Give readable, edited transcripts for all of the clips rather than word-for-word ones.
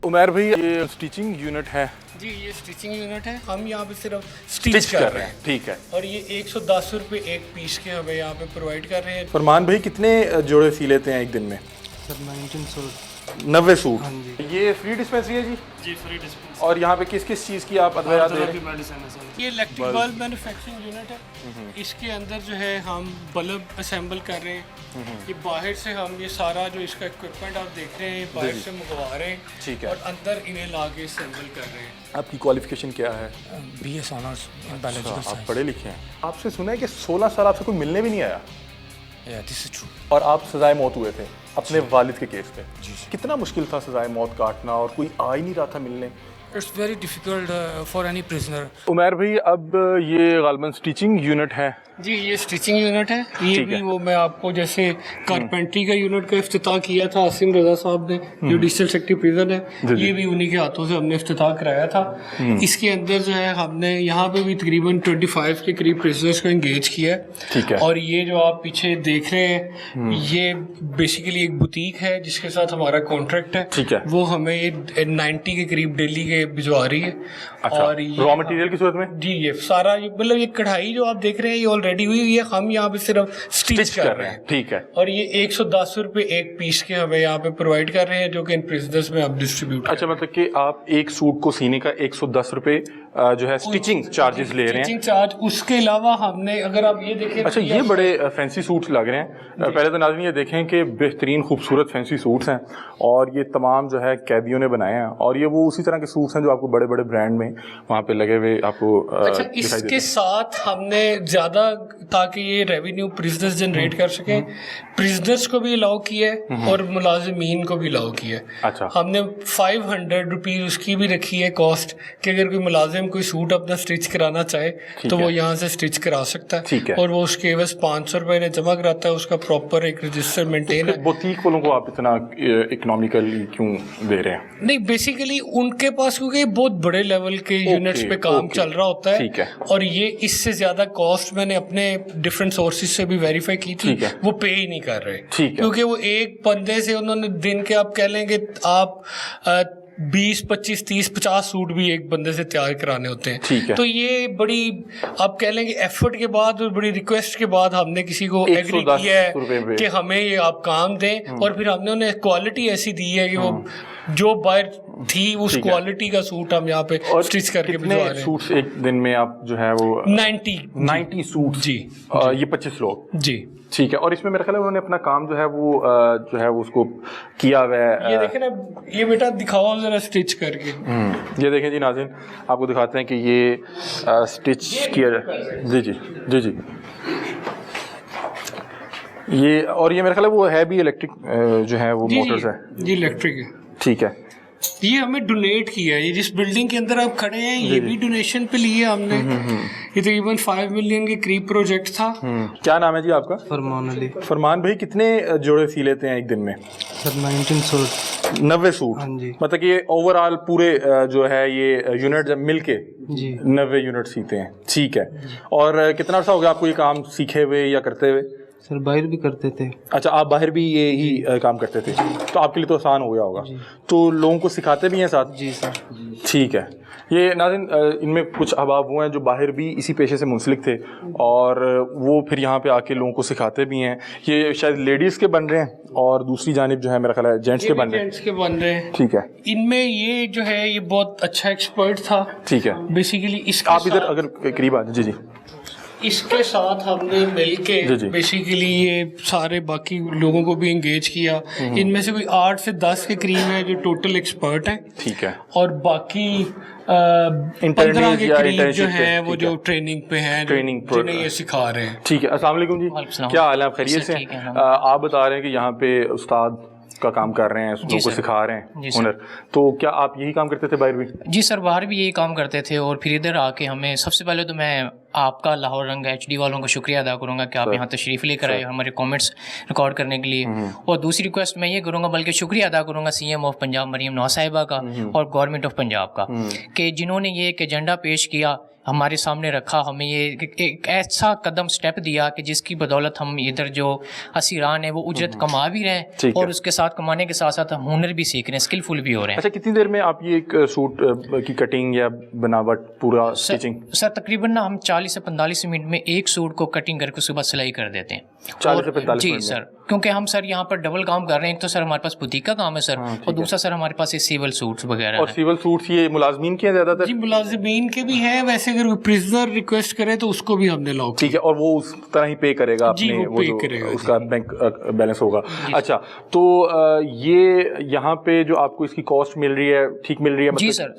उमर भाई ये stitching unit है जी, ये स्टिचिंग यूनिट है। हम यहाँ पे सिर्फ स्टिच कर रहे हैं। ठीक है। और ये 110 रुपये एक पीस के हमें यहाँ पे प्रोवाइड कर रहे हैं। फरमान भाई कितने जोड़े सी लेते हैं एक दिन में? सर 1900। 90 सूट। हाँ जी। ये फ्री डिस्पेंसरी है जी? जी फ्री डिस्पेंस। और यहाँ पे किस किस चीज़ की आप अदवियात दे रहे हैं? मेडिसिन है सर। ये इलेक्ट्रिक बल्ब मैन्युफैक्चरिंग यूनिट है। इसके अंदर जो है हम बल्ब असेंबल कर रहे हैं। ये बाहर से हम ये सारा जो इसका इक्विपमेंट आप देख रहे हैं बाहर से मंगवा रहे हैं। ठीक है। और अंदर इन्हें ला के असेंबल कर रहे हैं। आपकी क्वालिफिकेशन क्या है? BS ऑनर्स इन बायोलॉजिकल आप साइंस। पढ़े लिखे हैं। आपसे सुना है कि 16 साल आपसे कोई मिलने भी नहीं आया या दिस इज ट्रू। और आप सजाए मौत हुए थे अपने वालिद के केस पे। जी। कितना मुश्किल था सजाए मौत काटना और कोई आ ही नहीं रहा था मिलने? It's very difficult for any prisoner. Umar भाई अब ये गालबन स्टिचिंग यूनिट है। जी, ये स्टिचिंग यूनिट है। ये ठीक भी है। वो मैं आपको जैसे कारपेंट्री का यूनिट का इफ्तिताह किया था आसिम रजा साहब ने, जुडिशल सेक्रेटरी प्रिजन है। ये भी उन्हीं के हाथों से हमने इफ्तिताह कराया था। इसके अंदर जो है हमने यहाँ पे भी तकरीबन 25 के करीब प्रिजनर्स को एंगेज किया ठीक है। और ये जो आप पीछे देख रहे हैं ये बेसिकली एक बुटीक है जिसके साथ हमारा कॉन्ट्रैक्ट है। ठीक है। वो हमें ये 90 के करीब डेली के भिजवा रही है। अच्छा, और ये रॉ मटेरियल की सूरत में? जी, ये सारा मतलब ये कढ़ाई जो आप देख रहे हैं ये ऑलरेडी हुई हुई है। हम यहाँ पे सिर्फ स्टिच कर रहे हैं। ठीक है। और ये 110 रुपये एक पीस के हमें यहाँ पे प्रोवाइड कर रहे हैं जो कि इन प्रिजनर्स में अब डिस्ट्रीब्यूट। अच्छा, मतलब कि आप एक सूट को सीने का 110 रुपये जो है स्टिचिंग चार्जेस ले रहे हैं। स्टिचिंग चार्ज, उसके अलावा हमने अगर आप ये देखें अच्छा, ये बड़े फैंसी सूट्स लग रहे हैं। पहले तो नाज़रीन ये देखें कि बेहतरीन खूबसूरत फैंसी सूट्स हैं और ये तमाम जो है कैदियों ने बनाए हैं और ये वो उसी तरह के सूट्स हैं जो आपको बड़े बड़े ब्रांड में वहाँ पे लगे हुए आपको अच्छा, इसके साथ हमने ज़्यादा ताकि ये रेवेन्यू प्रिजनर्स जनरेट कर सके, प्रिजनर्स को भी अलाउ किया है और मुलाजिमीन को भी अलाउ किया है। अच्छा। हमने 500 रुपीज़ उसकी भी रखी है कॉस्ट कि अगर कोई मुलाजिम कोई सूट अपना स्टिच कराना चाहे तो वो यहाँ से स्टिच करा सकता है। ठीक है। और वो उसके बस 500 रुपये ने जमा कराता है, उसका प्रॉपर एक रजिस्टर मेंटेन है। बुटीक वालों को आप इतना इकोनॉमिकली क्यों दे रहे हैं? नहीं, बेसिकली उनके पास क्योंकि बहुत बड़े लेवल के यूनिट्स पे काम चल रहा होता है। ठीक है। और ये इससे ज्यादा कॉस्ट मैंने अपने डिफरेंट सोर्सेज से भी वेरीफाई की थी, ठीक है। वो पे ही नहीं कर रहे। ठीक है। क्योंकि वो एक बंदे से उन्होंने दिन के आप कह लेंगे आप 20, 25, 30, 50 सूट भी एक बंदे से तैयार कराने होते हैं। ठीक है। तो ये बड़ी आप कह लेंगे एफर्ट के बाद और बड़ी रिक्वेस्ट के बाद हमने किसी को एग्री 110 किया रुपए है पे। कि हमें ये आप काम दें और फिर हमने उन्हें क्वालिटी ऐसी दी है कि वो जो बाहर थी उस ठीक है। क्वालिटी का सूट हम यहाँ पे स्टिच करके भिजवा रहे हैं। सूट्स एक दिन में आप जो है वो 90 सूट जी। ये 25 लोग? जी। ठीक है। और इसमें मेरा ख्याल है उन्होंने अपना काम जो है वो जो है उसको किया हुआ है। ये देखें ना, ये बेटा दिखाओ जरा स्टिच करके। ये देखें जी नाज़रीन, आपको दिखाते हैं कि ये स्टिच किया जी जी जी जी ये। और ये मेरा ख्याल है वो है भी इलेक्ट्रिक जो है वो मोटर्स है जी, इलेक्ट्रिक है। ठीक है। ये हमें डोनेट किया है। ये जिस बिल्डिंग के अंदर आप खड़े हैं ये भी डोनेशन पे लिए हमने। ये तकरीबन 5 मिलियन के करीब प्रोजेक्ट था। क्या नाम है जी आपका? फरमान अली। फरमान भाई कितने जोड़े सी लेते हैं एक दिन में? सर 1900। 90 सूट। हाँ जी। मतलब कि ये ओवरऑल पूरे जो है ये यूनिट जब मिल के जी 90 यूनिट सीते हैं। ठीक है। और कितना अर्सा हो गया आपको ये काम सीखे हुए या करते हुए? सर बाहर भी करते थे। अच्छा, आप बाहर भी ये ही काम करते थे, तो आपके लिए तो आसान हो गया होगा। तो लोगों को सिखाते भी हैं साथ? जी सर। ठीक है। ये नाज़रीन इनमें कुछ अहबाब वो हैं जो बाहर भी इसी पेशे से मुंसलिक थे और वो फिर यहाँ पे आके लोगों को सिखाते भी हैं। ये शायद लेडीज़ के बन रहे हैं और दूसरी जानिब जो है मेरा ख्याल है जेंट्स के बन रहे हैं। जेंट्स के बन रहे हैं। ठीक है। इनमें ये जो है ये बहुत अच्छा एक्सपर्ट था। ठीक है। बेसिकली इसके आप इधर अगर करीब आ जी जी इसके साथ हमने मिलके जी जी। बेसिकली ये सारे बाकी लोगों को भी एंगेज किया। इनमें से कोई 8 से 10 के करीब है जो टोटल एक्सपर्ट हैं। ठीक है। और बाकी 15 के या करीब जो internship पे, है वो ठीक जो है। ट्रेनिंग पे हैं, ट्रेनिंग जिन्हें ये सिखा रहे हैं। ठीक है। अस्सलाम वालेकुम जी, क्या हाल है? आप खैरियत से? आप बता रहे हैं कि यहाँ पे उस्ताद का काम कर रहे हैं, लोगों को सिखा रहे हैं हुनर, तो क्या आप यही काम करते थे बाहर भी? जी सर, बाहर भी यही काम करते थे और फिर इधर आके हमें सबसे पहले तो मैं आपका लाहौर रंग HD वालों को शुक्रिया अदा करूंगा कि आप यहाँ तशरीफ़ लेकर आए हमारे कमेंट्स रिकॉर्ड करने के लिए। और दूसरी रिक्वेस्ट मैं ये करूँगा, बल्कि शुक्रिया अदा करूँगा CM ऑफ पंजाब मरीम नवाज साहिबा का और गवर्नमेंट ऑफ पंजाब का कि जिन्होंने ये एक एजेंडा पेश किया हमारे सामने रखा, हमें ये एक ऐसा कदम स्टेप दिया कि जिसकी बदौलत हम इधर जो हसीरान है वो उजरत कमा भी रहे हैं और उसके साथ कमाने के साथ साथ हम हुनर भी सीख रहे हैं, स्किलफुल भी हो रहे हैं। अच्छा, कितनी देर में आप ये एक सूट की कटिंग या बनावट पूरा स्टिचिंग? सर तकरीबन ना हम 40 से 45 मिनट में एक सूट को कटिंग करके उसके बाद सिलाई कर देते हैं। 40 से 45 मिनट जी सर, क्योंकि हम सर यहाँ पर डबल काम कर रहे हैं। एक तो सर हमारे पास बुटीक का काम है सर, और दूसरा सर हमारे पास ये सिविल सूट्स वगैरह और सिविल सूट्स ये मुलाजमीन के हैं ज़्यादातर? जी मुलाजिमीन के भी हैं, वैसे अगर प्रिजनर रिक्वेस्ट करे तो उसको भी हमने लॉक। ठीक है, और वो उस तरह ही पे करेगा अपने, वो जो करेगा, उसका बैंक बैलेंस होगा। अच्छा, तो ये यहाँ पे जो आपको इसकी कॉस्ट मिल रही है ठीक मिल रही है? जी सर,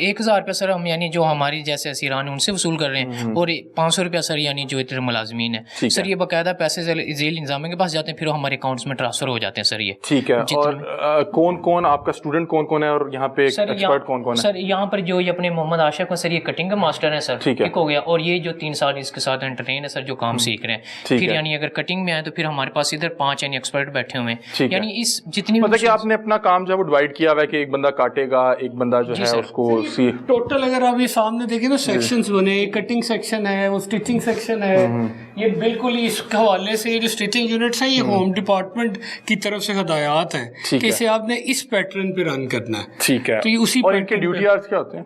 1000 रुपया सर हम यानी जो हमारी जैसे हसीरान है उनसे वसूल कर रहे हैं, और 500 रुपया सर यानी जो इतने मुलाजमीन है सर, ये बाकायदा पैसे जेल इंतजामिया के पास जाते हैं, फिर वो हमारे अकाउंट्स में ट्रांसफर हो जाते हैं सर। ये ठीक है। और कौन कौन आपका स्टूडेंट कौन कौन है और यहाँ पे एक्सपर्ट कौन कौन है? सर यहाँ पर जो ये अपने मोहम्मद आशिक है सर, ये कटिंग का मास्टर है सर, ठीक हो गया। और ये जो 3 साल इसके साथ एंटरटेन है सर, जो काम सीख रहे हैं। फिर यानी अगर कटिंग में आए तो फिर हमारे पास इधर 5 यानी एक्सपर्ट बैठे हुए हैं। यानी इस जितनी मतलब कि आपने अपना काम जो है वो डिवाइड किया हुआ है कि एक बंदा काटेगा, एक बंदा जो है उसको टोटल अगर आप ये सामने देखें तो सेक्शंस बने, कटिंग सेक्शन है, वो स्टिचिंग सेक्शन है। ये बिल्कुल ही इस हवाले से ये जो स्टिचिंग यूनिट्स हैं ये होम डिपार्टमेंट की तरफ से हदायत है कि इसे आपने इस पैटर्न पे रन करना है। ठीक है। तो ये उसी और इनके ड्यूटी आवर्स क्या होते हैं?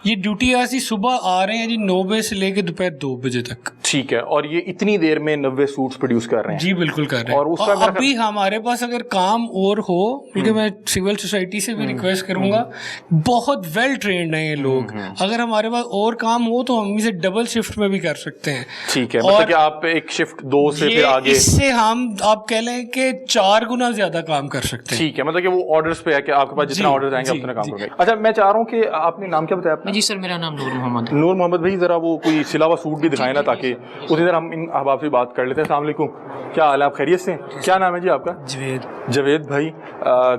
ये ड्यूटी आवर्स ही सुबह आ रहे हैं जी 9 बजे से लेकर दोपहर 2 बजे तक। ठीक है। और ये इतनी देर में 90 सूट्स प्रोड्यूस कर रहे हैं? जी बिल्कुल कर रहे हैं। और अभी हमारे पास अगर काम और हो, बल्कि मैं सिविल सोसाइटी से भी रिक्वेस्ट करूंगा, बहुत वेल ट्रेंड है ये लोग, अगर हमारे पास और काम हो तो हम इसे डबल शिफ्ट में भी कर सकते हैं। ठीक है, मतलब कि आप एक शिफ्ट 2 से फिर आगे, इससे हम आप कह लें कि 4 गुना ज्यादा काम कर सकते हैं। ठीक है, मतलब कि वो ऑर्डर्स पे है कि आपके पास जितना ऑर्डर आएंगे उतना काम करेंगे। अच्छा, मैं चाह रहा हूँ कि आपने नाम क्या बताया अपना? जी सर, मेरा नाम नूर मोहम्मद। नूर मोहम्मद भाई, जरा वो कोई सिला हुआ सूट भी दिखाए ना, ताकि उसी तरह हम इन अहबाब से बात कर लेते हैं। अस्सलाम वालेकुम, क्या हाल है, आप खैरियत से? क्या नाम है जी आपका? जवेद भाई,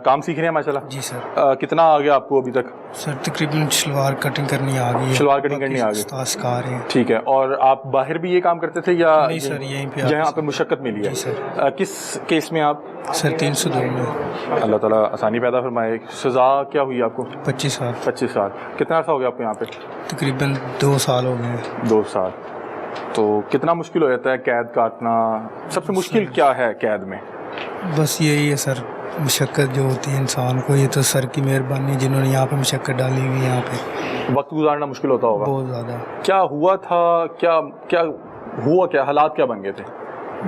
काम सीख रहे हैं माशाल्लाह? जी सर। कितना आ गया आपको अभी तक? सर तकरीबन शलवार कटिंग करनी आ गई है। शलवार कटिंग करनी आ गई, सिखा रहे हैं। ठीक है। और आप बाहर भी ये काम करते थे या? नहीं सर, यहीं पे जहाँ पे मुशक्कत मिली है। जी सर। किस केस में आप? सर 302 में। अल्लाह ताला आसानी पैदा फरमाए। सज़ा क्या हुई आपको? 25 साल। 25 साल। कितना अर्सा हो गया आपको यहाँ पे? तकरीबन 2 साल हो गए। 2 साल। तो कितना मुश्किल हो जाता है कैद काटना? सबसे मुश्किल क्या है कैद में? बस यही है सर, मुशक्क़त जो होती है इंसान को, ये तो सर की मेहरबानी जिन्होंने यहाँ पे मुशक्क़त डाली हुई है। यहाँ पे वक्त गुजारना मुश्किल होता होगा बहुत ज़्यादा। क्या हुआ था, क्या हुआ, क्या हालात क्या बन गए थे?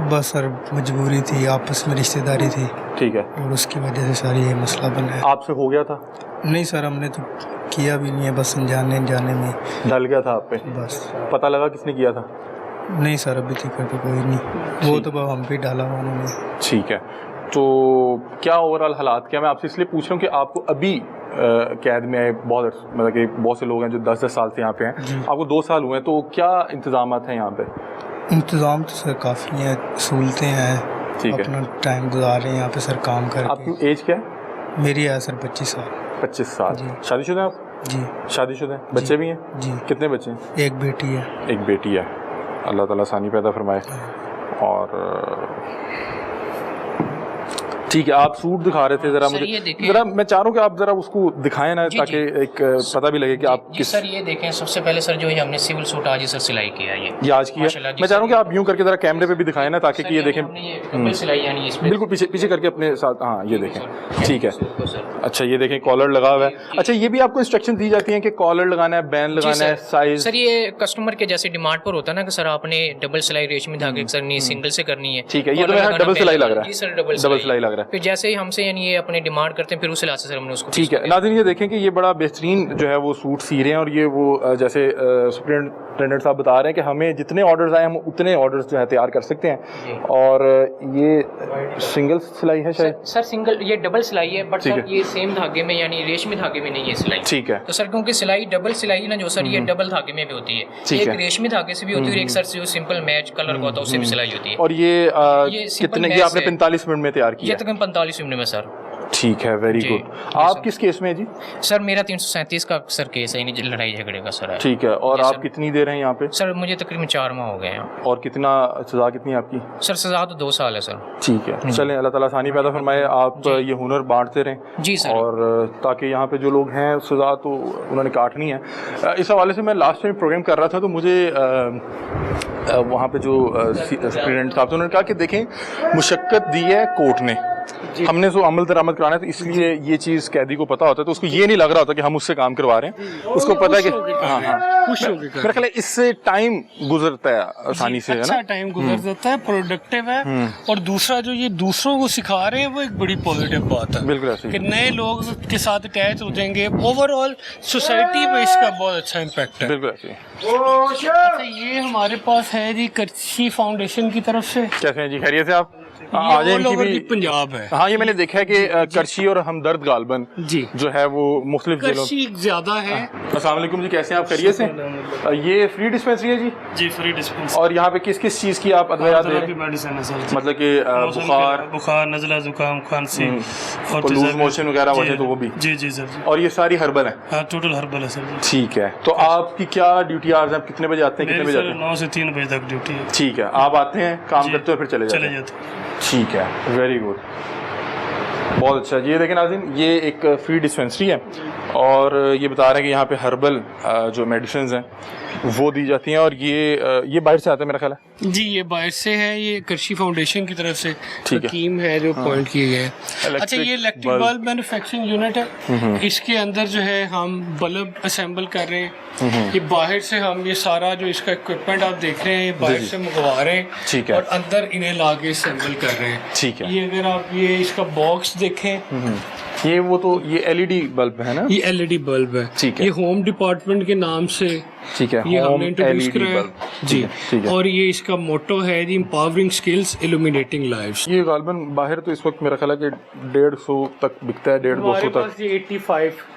बस सर मजबूरी थी, आपस में रिश्तेदारी थी, ठीक है, और उसकी वजह से सारी ये मसला बना है। आपसे हो गया था? नहीं सर, हमने तो किया भी नहीं है, बस अनजाने में ढल गया था आप पे? बस। पता लगा किसने किया था? नहीं सर, अभी तक तो कोई नहीं, वो तो हम पे डाला हुआ उन्होंने। ठीक है। तो क्या ओवरऑल हालात क्या? मैं आपसे इसलिए पूछ रहा हूँ कि आपको अभी कैद में आए बहुत, मतलब कि बहुत से लोग हैं जो 10-10 साल से यहाँ पे हैं, आपको 2 साल हुए हैं, तो क्या इंतजाम हैं यहाँ पे? इंतज़ाम तो सर काफ़ी हैं, सहूलतें हैं, ठीक है। अपना टाइम गुजार रहे हैं यहाँ पे सर काम करके। आपकी एज क्या है? मेरी है सर 25 साल। 25 साल। शादीशुदा हैं आप? जी शादीशुदा हैं। बच्चे भी हैं? जी। कितने बच्चे हैं? एक बेटी है। एक बेटी है। अल्लाह ताला आसानी पैदा फरमाए। और ठीक है, आप सूट दिखा रहे थे, जरा मुझे जरा, मैं चाह रहा हूँ कि आप जरा उसको दिखाएं ना, ताकि एक पता भी लगे कि आप किस। सर ये देखें, सबसे पहले सर जो ये हमने सिविल सूट आज ही सर सिलाई किया है, ये आज की है। मैं चाह रहा हूँ कि आप यूं करके जरा कैमरे पे भी दिखाएं ना, ताकि कि ये देखें डबल सिलाई यानी इस पे बिल्कुल पीछे करके अपने साथ, हाँ ये देखें, ठीक है। अच्छा, ये देखें कॉलर लगा हुआ है। अच्छा, ये भी आपको इंस्ट्रक्शन दी जाती है कि कॉलर लगाना है, बैन लगाना है, साइज? सर ये कस्टमर के जैसे डिमांड पर होता है ना कि सर आपने डबल सिलाई रेशमी धागे सर नहीं सिंगल से करनी है। ठीक है, ये तो मेरा डबल सिलाई लग रहा है। जी सर, डबल सिलाई लग रहा है। फिर जैसे ही हमसे यानी ये अपने डिमांड करते हैं, फिर उस लिहाज से सर हमने उसको। ठीक है नाज़रीन, ये देखें कि ये बड़ा बेहतरीन जो है वो सूट सी रहे हैं, और ये वो जैसे सुपरिटेंडेंट साहब बता रहे हैं कि हमें जितने ऑर्डर्स आए हम उतने ऑर्डर्स जो है तैयार कर सकते हैं। और ये सिंगल सिलाई है शायद? सर सिंगल, ये डबल सिलाई है, बट सर ये सेम धागे में यानी रेशमी धागे में नहीं है सिलाई। ठीक है। तो सर क्योंकि सिलाई डबल सिलाई ना जो सर ये डबल धागे में भी होती है, एक रेशमी धागे से भी होती है, और एक सर जो सिंपल मैच कलर का होता है उससे भी सिलाई होती है। और ये कितने की आपने 45 मिनट में तैयार किया? ये तकरीबन 45 मिनट में सर। ठीक है, वेरी जी, गुड। आप किस केस में हैं जी? सर मेरा 337 का सर केस है, यानी लड़ाई झगड़े का सर है। ठीक है, और जी, आप सर। कितनी देर हैं यहाँ पे? सर मुझे तकरीबन 4 माह हो गए हैं। और कितना सज़ा कितनी है आपकी? सर सज़ा तो 2 साल है सर। ठीक है, चलें, अल्लाह ताला आसानी पैदा फरमाए। आप ये हुनर बांटते रहें जी सर। और ताकि यहाँ पे जो लोग हैं सज़ा तो उन्होंने काटनी है। इस हवाले से मैं लास्ट टाइम प्रोग्राम कर रहा था तो मुझे वहाँ पे जो स्टूडेंट साहब थे उन्होंने कहा कि देखें मुशक्क़त दी है कोर्ट ने, हमने जो अमल दरामद कराना है तो इसलिए ये चीज़ कैदी को पता होता है, तो उसको ये नहीं लग रहा होता कि हम उससे काम करवा रहे हैं, उसको पता है कि हाँ हाँ खुश हो गए मेरा ख्याल है इससे टाइम गुजरता है आसानी से, है अच्छा ना? टाइम गुजर जाता है, प्रोडक्टिव है। और दूसरा जो ये दूसरों को सिखा रहे हैं वो एक बड़ी पॉजिटिव बात है बिल्कुल ऐसे ही। कि नए लोग के साथ अटैच हो जाएंगे। ओवरऑल सोसाइटी पे इसका बहुत अच्छा इम्पैक्ट है। बिल्कुल ऐसे ही। अच्छा, ये हमारे पास है जी करची फाउंडेशन की तरफ से। कैसे हैं जी, खैरियत से आप? ये आ जाए all इनकी over भी। the पंजाब है। हाँ, ये मैंने देखा है कि करशी और हमदर्द गालबन जी। जो है वो मुख्तलिफ जिलों। करची ज्यादा है। अस्सलाम वालेकुम जी, कैसे हैं आप? खैरियत से? ये फ्री डिस्पेंसरी है जी? जी फ्री डिस्पेंस और यहाँ पे किस किस चीज़ की आप अदवियात दे रहे की हैं? मेडिसिन है सर। मतलब कि बुखार, नज़ला, जुकाम, खांसी और लूज मोशन वगैरह जी, वजह तो वो भी, जी जी सर जी। और ये सारी हर्बल है? हाँ टोटल हर्बल है सर जी। ठीक है, तो आपकी क्या ड्यूटी आवर्स हैं? आप कितने बजे आते हैं, कितने मेरी बजे सर जाते हैं? 9 से 3 बजे तक ड्यूटी है। ठीक है, आप आते हैं, काम जी। करते हो, फिर चले जाते चले हैं? जाते हैं। ठीक है, वेरी गुड, बहुत अच्छा। ये देखें नाज़रीन, ये एक फ्री डिस्पेंसरी है और ये बता रहे हैं कि यहाँ पे हर्बल जो मेडिसिन हैं वो दी जाती हैं, और ये बाहर से आता है मेरा ख्याल है? जी ये बाहर से है, ये करशी फाउंडेशन की तरफ से ठीक है। स्कीम है जो पॉइंट किए गए हैं। अच्छा, ये इलेक्ट्रिक बल्ब मैन्युफैक्चरिंग यूनिट है। इसके अंदर जो है हम बल्ब असेंबल कर रहे हैं। ये बाहर से हम ये सारा जो इसका इक्विपमेंट आप देख रहे हैं ये बाहर से मंगवा रहे हैं। ठीक है। और अंदर इन्हें ला के असेंबल कर रहे हैं। ठीक है। ये अगर आप ये इसका बॉक्स देखें, ये वो तो ये एलईडी बल्ब है ना? ये एलईडी बल्ब है। ठीक है। ये होम डिपार्टमेंट के नाम से ठीक है, ये होम हमने इंट्रोड्यूस एलईडी कराया बल्ब। जी। ठीक है। और ये इसका मोटो है जी, एम्पावरिंग स्किल्स इल्यूमिनेटिंग लाइव्स। ये गालबन बाहर तो इस वक्त मेरा ख्याल है कि 150 तक बिकता है, 150-200 हमारे तक पास ये 85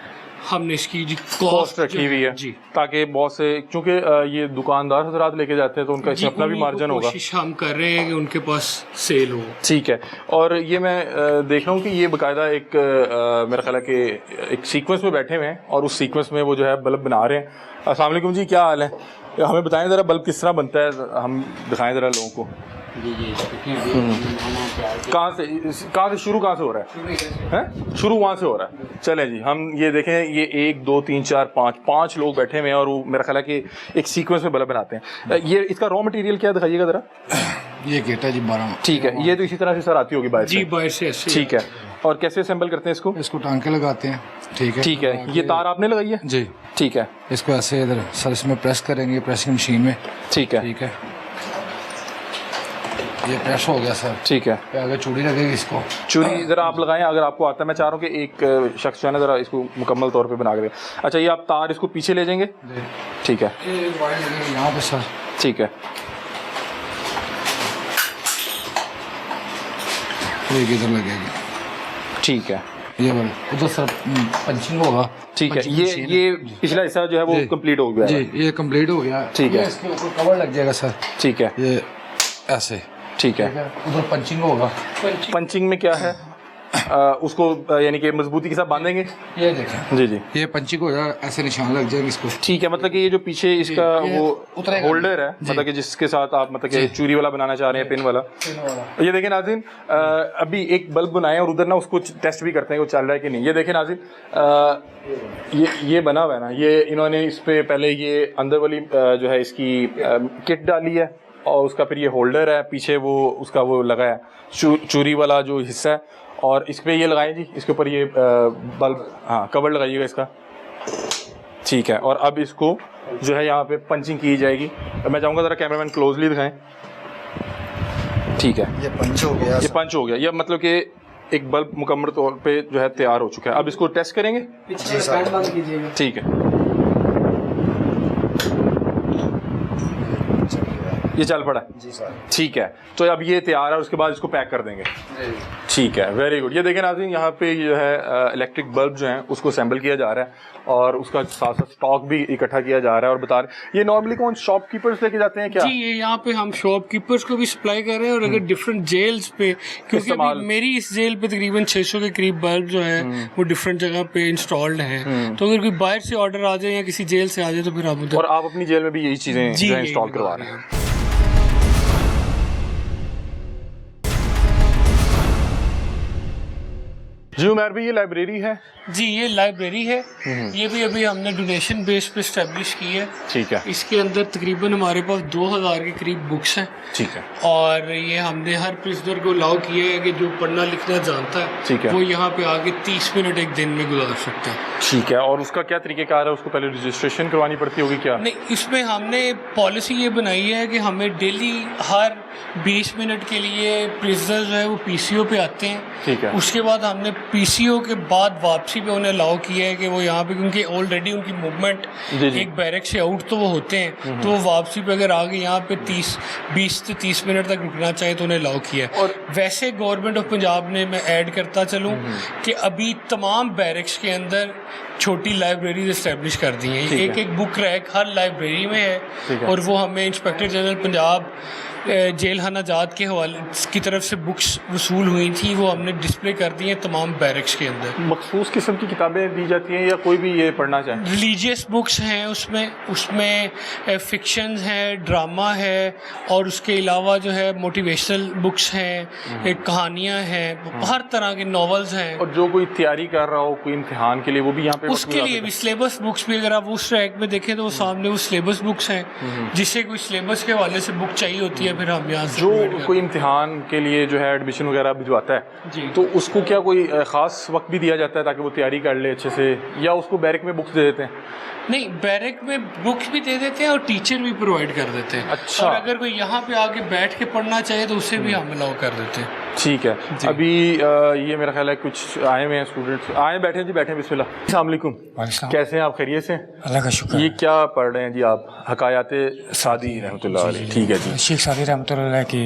हमने इसकी कॉस्ट रखी हुई है, जी। ताकि बहुत से, क्योंकि ये दुकानदार हजरात लेके जाते हैं तो उनका इसमें अपना भी उन्हीं को मार्जिन होगा। कोशिश हम कर रहे हैं कि उनके पास सेल हो। ठीक है, और ये मैं देख रहा हूँ कि ये बाकायदा एक मेरा ख्याल है कि एक सीक्वेंस में बैठे हुए हैं और उस सीक्वेंस में वो जो है बल्ब बना रहे हैं। अस्सलाम वालेकुम जी, क्या हाल है? हमें बताएं ज़रा बल्ब किस तरह बनता है, हम दिखाएं ज़रा लोगों को। कहाँ से शुरू कहाँ से हो रहा है? शुरू वहाँ से हो रहा है। चलें जी, हम ये देखें, ये 1 2 3 4 5 लोग बैठे हुए हैं और वो मेरा ख्याल है कि एक सीक्वेंस में बल्ब बनाते हैं। ये इसका रॉ मटेरियल क्या दिखाइएगा ज़रा। ये गेट है जी 12। ठीक है, ये तो इसी तरह से सर आती होगी बाहर जी से? बाहर से ऐसे। ठीक है, और कैसे असेंबल करते हैं इसको? इसको टांके लगाते हैं। ठीक है, ठीक है, ये तार आपने लगाई है? जी। ठीक है, इसको ऐसे इधर सर इसमें प्रेस करेंगे, प्रेसिंग मशीन में। ठीक है, ठीक है, ये प्रेस हो गया सर। ठीक है। फिर आगे चूड़ी लगेगी इसको। चूड़ी ज़रा आप लगाएं अगर आपको आता है। मैं चाह रहा हूँ कि एक शख्स जो है ना ज़रा इसको मुकम्मल तौर पे बना के दे। अच्छा, ये आप तार इसको पीछे ले जाएंगे? ठीक है, ये वायर लगेगी यहाँ पे सर। ठीक है, एक इधर लगेगी। ठीक है, ये वाला उधर सर पंचिंग होगा। ठीक है। पंचिंग ये मशीन ये पिछला हिस्सा जो है वो जी। कंप्लीट हो गया है। जी, ये कंप्लीट हो गया। ठीक है। ये इसके ऊपर कवर लग जाएगा सर। ठीक है, ये ऐसे। ठीक ठीक है। है, उधर पंचिंग होगा। पंचिंग में क्या है? उसको यानी कि मजबूती के साथ बांधेंगे? ये देखें, जी जी, ये पंचिंग हो जाएगा, ऐसे निशान लग जाएंगे इसको। ठीक है। मतलब कि ये जो पीछे इसका ये वो उतरेगा। होल्डर है, मतलब कि जिसके साथ आप मतलब कि चूड़ी वाला बनाना चाह रहे हैं, पिन वाला। ये देखें नाज़रीन, अभी एक बल्ब बनाए और उधर ना उसको टेस्ट भी करते हैं कि वो चल रहा है कि नहीं। ये देखें नाज़रीन, ये बना हुआ है ना, ये इन्होंने इस पे पहले ये अंदर वाली जो है इसकी किट डाली है और उसका फिर ये होल्डर है, पीछे वो उसका वो लगा है चूड़ी वाला जो हिस्सा है, और इस पे ये लगाएं जी, इसके ऊपर ये बल्ब, हाँ कवर लगाइएगा इसका। ठीक है, और अब इसको जो है यहाँ पे पंचिंग की जाएगी। मैं चाहूँगा ज़रा कैमरामैन क्लोजली दिखाएं। ठीक है, ये पंच हो गया। ये पंच हो गया। ये मतलब कि एक बल्ब मुकम्मल तौर पे जो है तैयार हो चुका है। अब इसको टेस्ट करेंगे। जी सर। ठीक है, ये चल पड़ा है? जी सर। ठीक है, तो अब ये तैयार है, उसके बाद इसको पैक कर देंगे। ठीक है, वेरी गुड। ये देखें नाज़रीन, यहाँ पे जो है इलेक्ट्रिक बल्ब जो हैं उसको असेंबल किया जा रहा है और उसका साथ साथ स्टॉक भी इकट्ठा किया जा रहा है। और बता रहे ये नॉर्मली कौन शॉपकीपर्स लेके जाते हैं क्या? जी, ये यहाँ पे हम शॉपकीपर्स को भी सप्लाई कर रहे हैं और अगर डिफरेंट जेल्स पे, क्योंकि अभी मेरी इस जेल पे तकरीबन 600 के करीब बल्ब जो है वो डिफरेंट जगह पे इंस्टॉल्ड हैं, तो अगर कोई बाहर से ऑर्डर आ जाए या किसी जेल से आ जाए तो फिर हम उधर। और आप अपनी जेल में भी यही चीज़ें इंस्टॉल करवा रहे हैं? जी उमर भाई, ये लाइब्रेरी है? जी, ये लाइब्रेरी है। ये भी अभी हमने डोनेशन बेस पे स्टैब्लिश की है। ठीक है। इसके अंदर तकरीबन हमारे पास 2000 के करीब बुक्स हैं। ठीक है। और ये हमने हर प्रिजनर को अलाउ किया है कि जो पढ़ना लिखना जानता ठीक है है। वो यहाँ पे आके 30 मिनट एक दिन में गुजार सकता है। ठीक है, और उसका क्या तरीक़ेकार है? उसको पहले रजिस्ट्रेशन करवानी पड़ती होगी क्या? नहीं, इसमें हमने पॉलिसी ये बनाई है कि हमें डेली हर 20 मिनट के लिए प्रिजनर जो है वो पीसीओ पे आते हैं। ठीक है। उसके बाद हमने पीसीओ के बाद वापसी पे उन्हें अलाउ किया है कि वो यहाँ पे, क्योंकि ऑलरेडी उनकी मूवमेंट एक बैरक से आउट तो वो होते हैं, तो वो वापसी पे अगर आगे यहाँ पे 20 से 30 मिनट तक रुकना चाहे तो उन्हें अलाउ किया है। और वैसे गवर्नमेंट ऑफ पंजाब ने, मैं ऐड करता चलूँ कि अभी तमाम बैरक्स के अंदर छोटी लाइब्रेरीज इस्टेब्लिश कर दी हैं। एक बुक रैक हर लाइब्रेरी में है और वो हमें इंस्पेक्टर जनरल पंजाब जेल हनाजात के हवाले की तरफ से बुक्स वसूल हुई थी, वो हमने डिस्प्ले कर दी हैं तमाम बैरक्स के अंदर। मखसूस किस्म की किताबें दी जाती हैं या कोई भी ये पढ़ना चाहे? रिलीजियस बुक्स हैं उसमें फिक्शंस हैं, ड्रामा है और उसके अलावा जो है मोटिवेशनल बुक्स हैं, कहानियाँ हैं, हर तरह के नॉवेल्स हैं। और जो कोई तैयारी कर रहा हो कोई इम्तिहान के लिए, वो भी यहाँ पे उसके लिए भी सिलेबस बुक्स भी, अगर आप उस रैक में देखें तो वो सामने वो सिलेबस बुक्स हैं, जिससे कोई सिलेबस के हवाले से बुक चाहिए होती है फिर हम यहाँ से जो कोई इम्तिहान के लिए जो है एडमिशन वगैरह भिजवाता है, तो उसको क्या कोई ख़ास वक्त भी दिया जाता है ताकि वो तैयारी कर ले अच्छे से, या उसको बैरक में बुक्स दे देते हैं? नहीं, बैरक में बुक्स भी दे देते हैं और टीचर भी प्रोवाइड कर देते हैं। अच्छा। और अगर कोई यहाँ पे आके बैठ के पढ़ना चाहे तो उसे भी हम अलाउ कर देते हैं। ठीक है। अभी ये मेरा ख्याल है कुछ आए हुए हैं स्टूडेंट्स, आए बैठे जी, बैठे बिस्मिल्लाह। अस्सलाम वालेकुम, कैसे हैं आप? खैरियत से? अल्लाह का शुक्र। ये क्या पढ़ रहे हैं जी आप? हकायाते सादी रहमतुल्लाह अलैह। ठीक है जी। शेख सादी रहमतुल्लाह अलैह की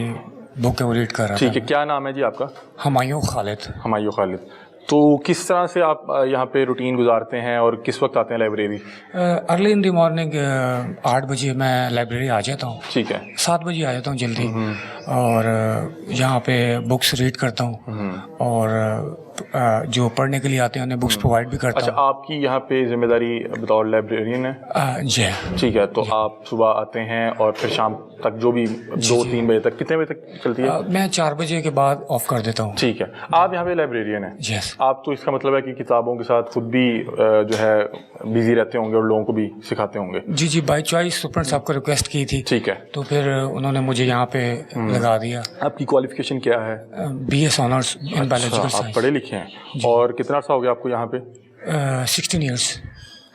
बुक है वो रीड कर रहा ठीक है। क्या नाम है जी आपका? हुमायूं खालिद। हुमायूं खालिद। तो किस तरह से आप यहाँ पे रूटीन गुजारते हैं और किस वक्त आते हैं library? Early in the morning 8 बजे मैं लाइब्रेरी आ जाता हूँ। ठीक है। 7 बजे आ जाता हूँ जल्दी और यहाँ पे बुक्स रीड करता हूँ और जो पढ़ने के लिए आते हैं उन्हें बुक्स प्रोवाइड भी करता हूँ। अच्छा, आपकी यहाँ पे जिम्मेदारी बतौर लाइब्रेरियन है? जी। ठीक है। तो आप सुबह आते हैं और फिर शाम तक जो भी 2-3 बजे तक, कितने बजे तक चलती है? मैं 4 बजे के बाद ऑफ कर देता हूँ। ठीक है। आप यहाँ पे लाइब्रेरियन हैं? यस। आप तो इसका मतलब है कि किताबों के साथ खुद भी जो है बिजी रहते होंगे और लोगों को भी सिखाते होंगे? जी जी, बाई चॉइस सुप्रीम साहब को रिक्वेस्ट की थी। ठीक है। तो फिर उन्होंने मुझे यहाँ पे लगा दिया। आपकी क्वालिफिकेशन क्या है? BS ऑनर्स इन बायोलॉजिकल आप साइंस। पढ़े लिखे हैं? और कितना अर्सा हो गया आपको यहाँ पे? 16 ईयर्स।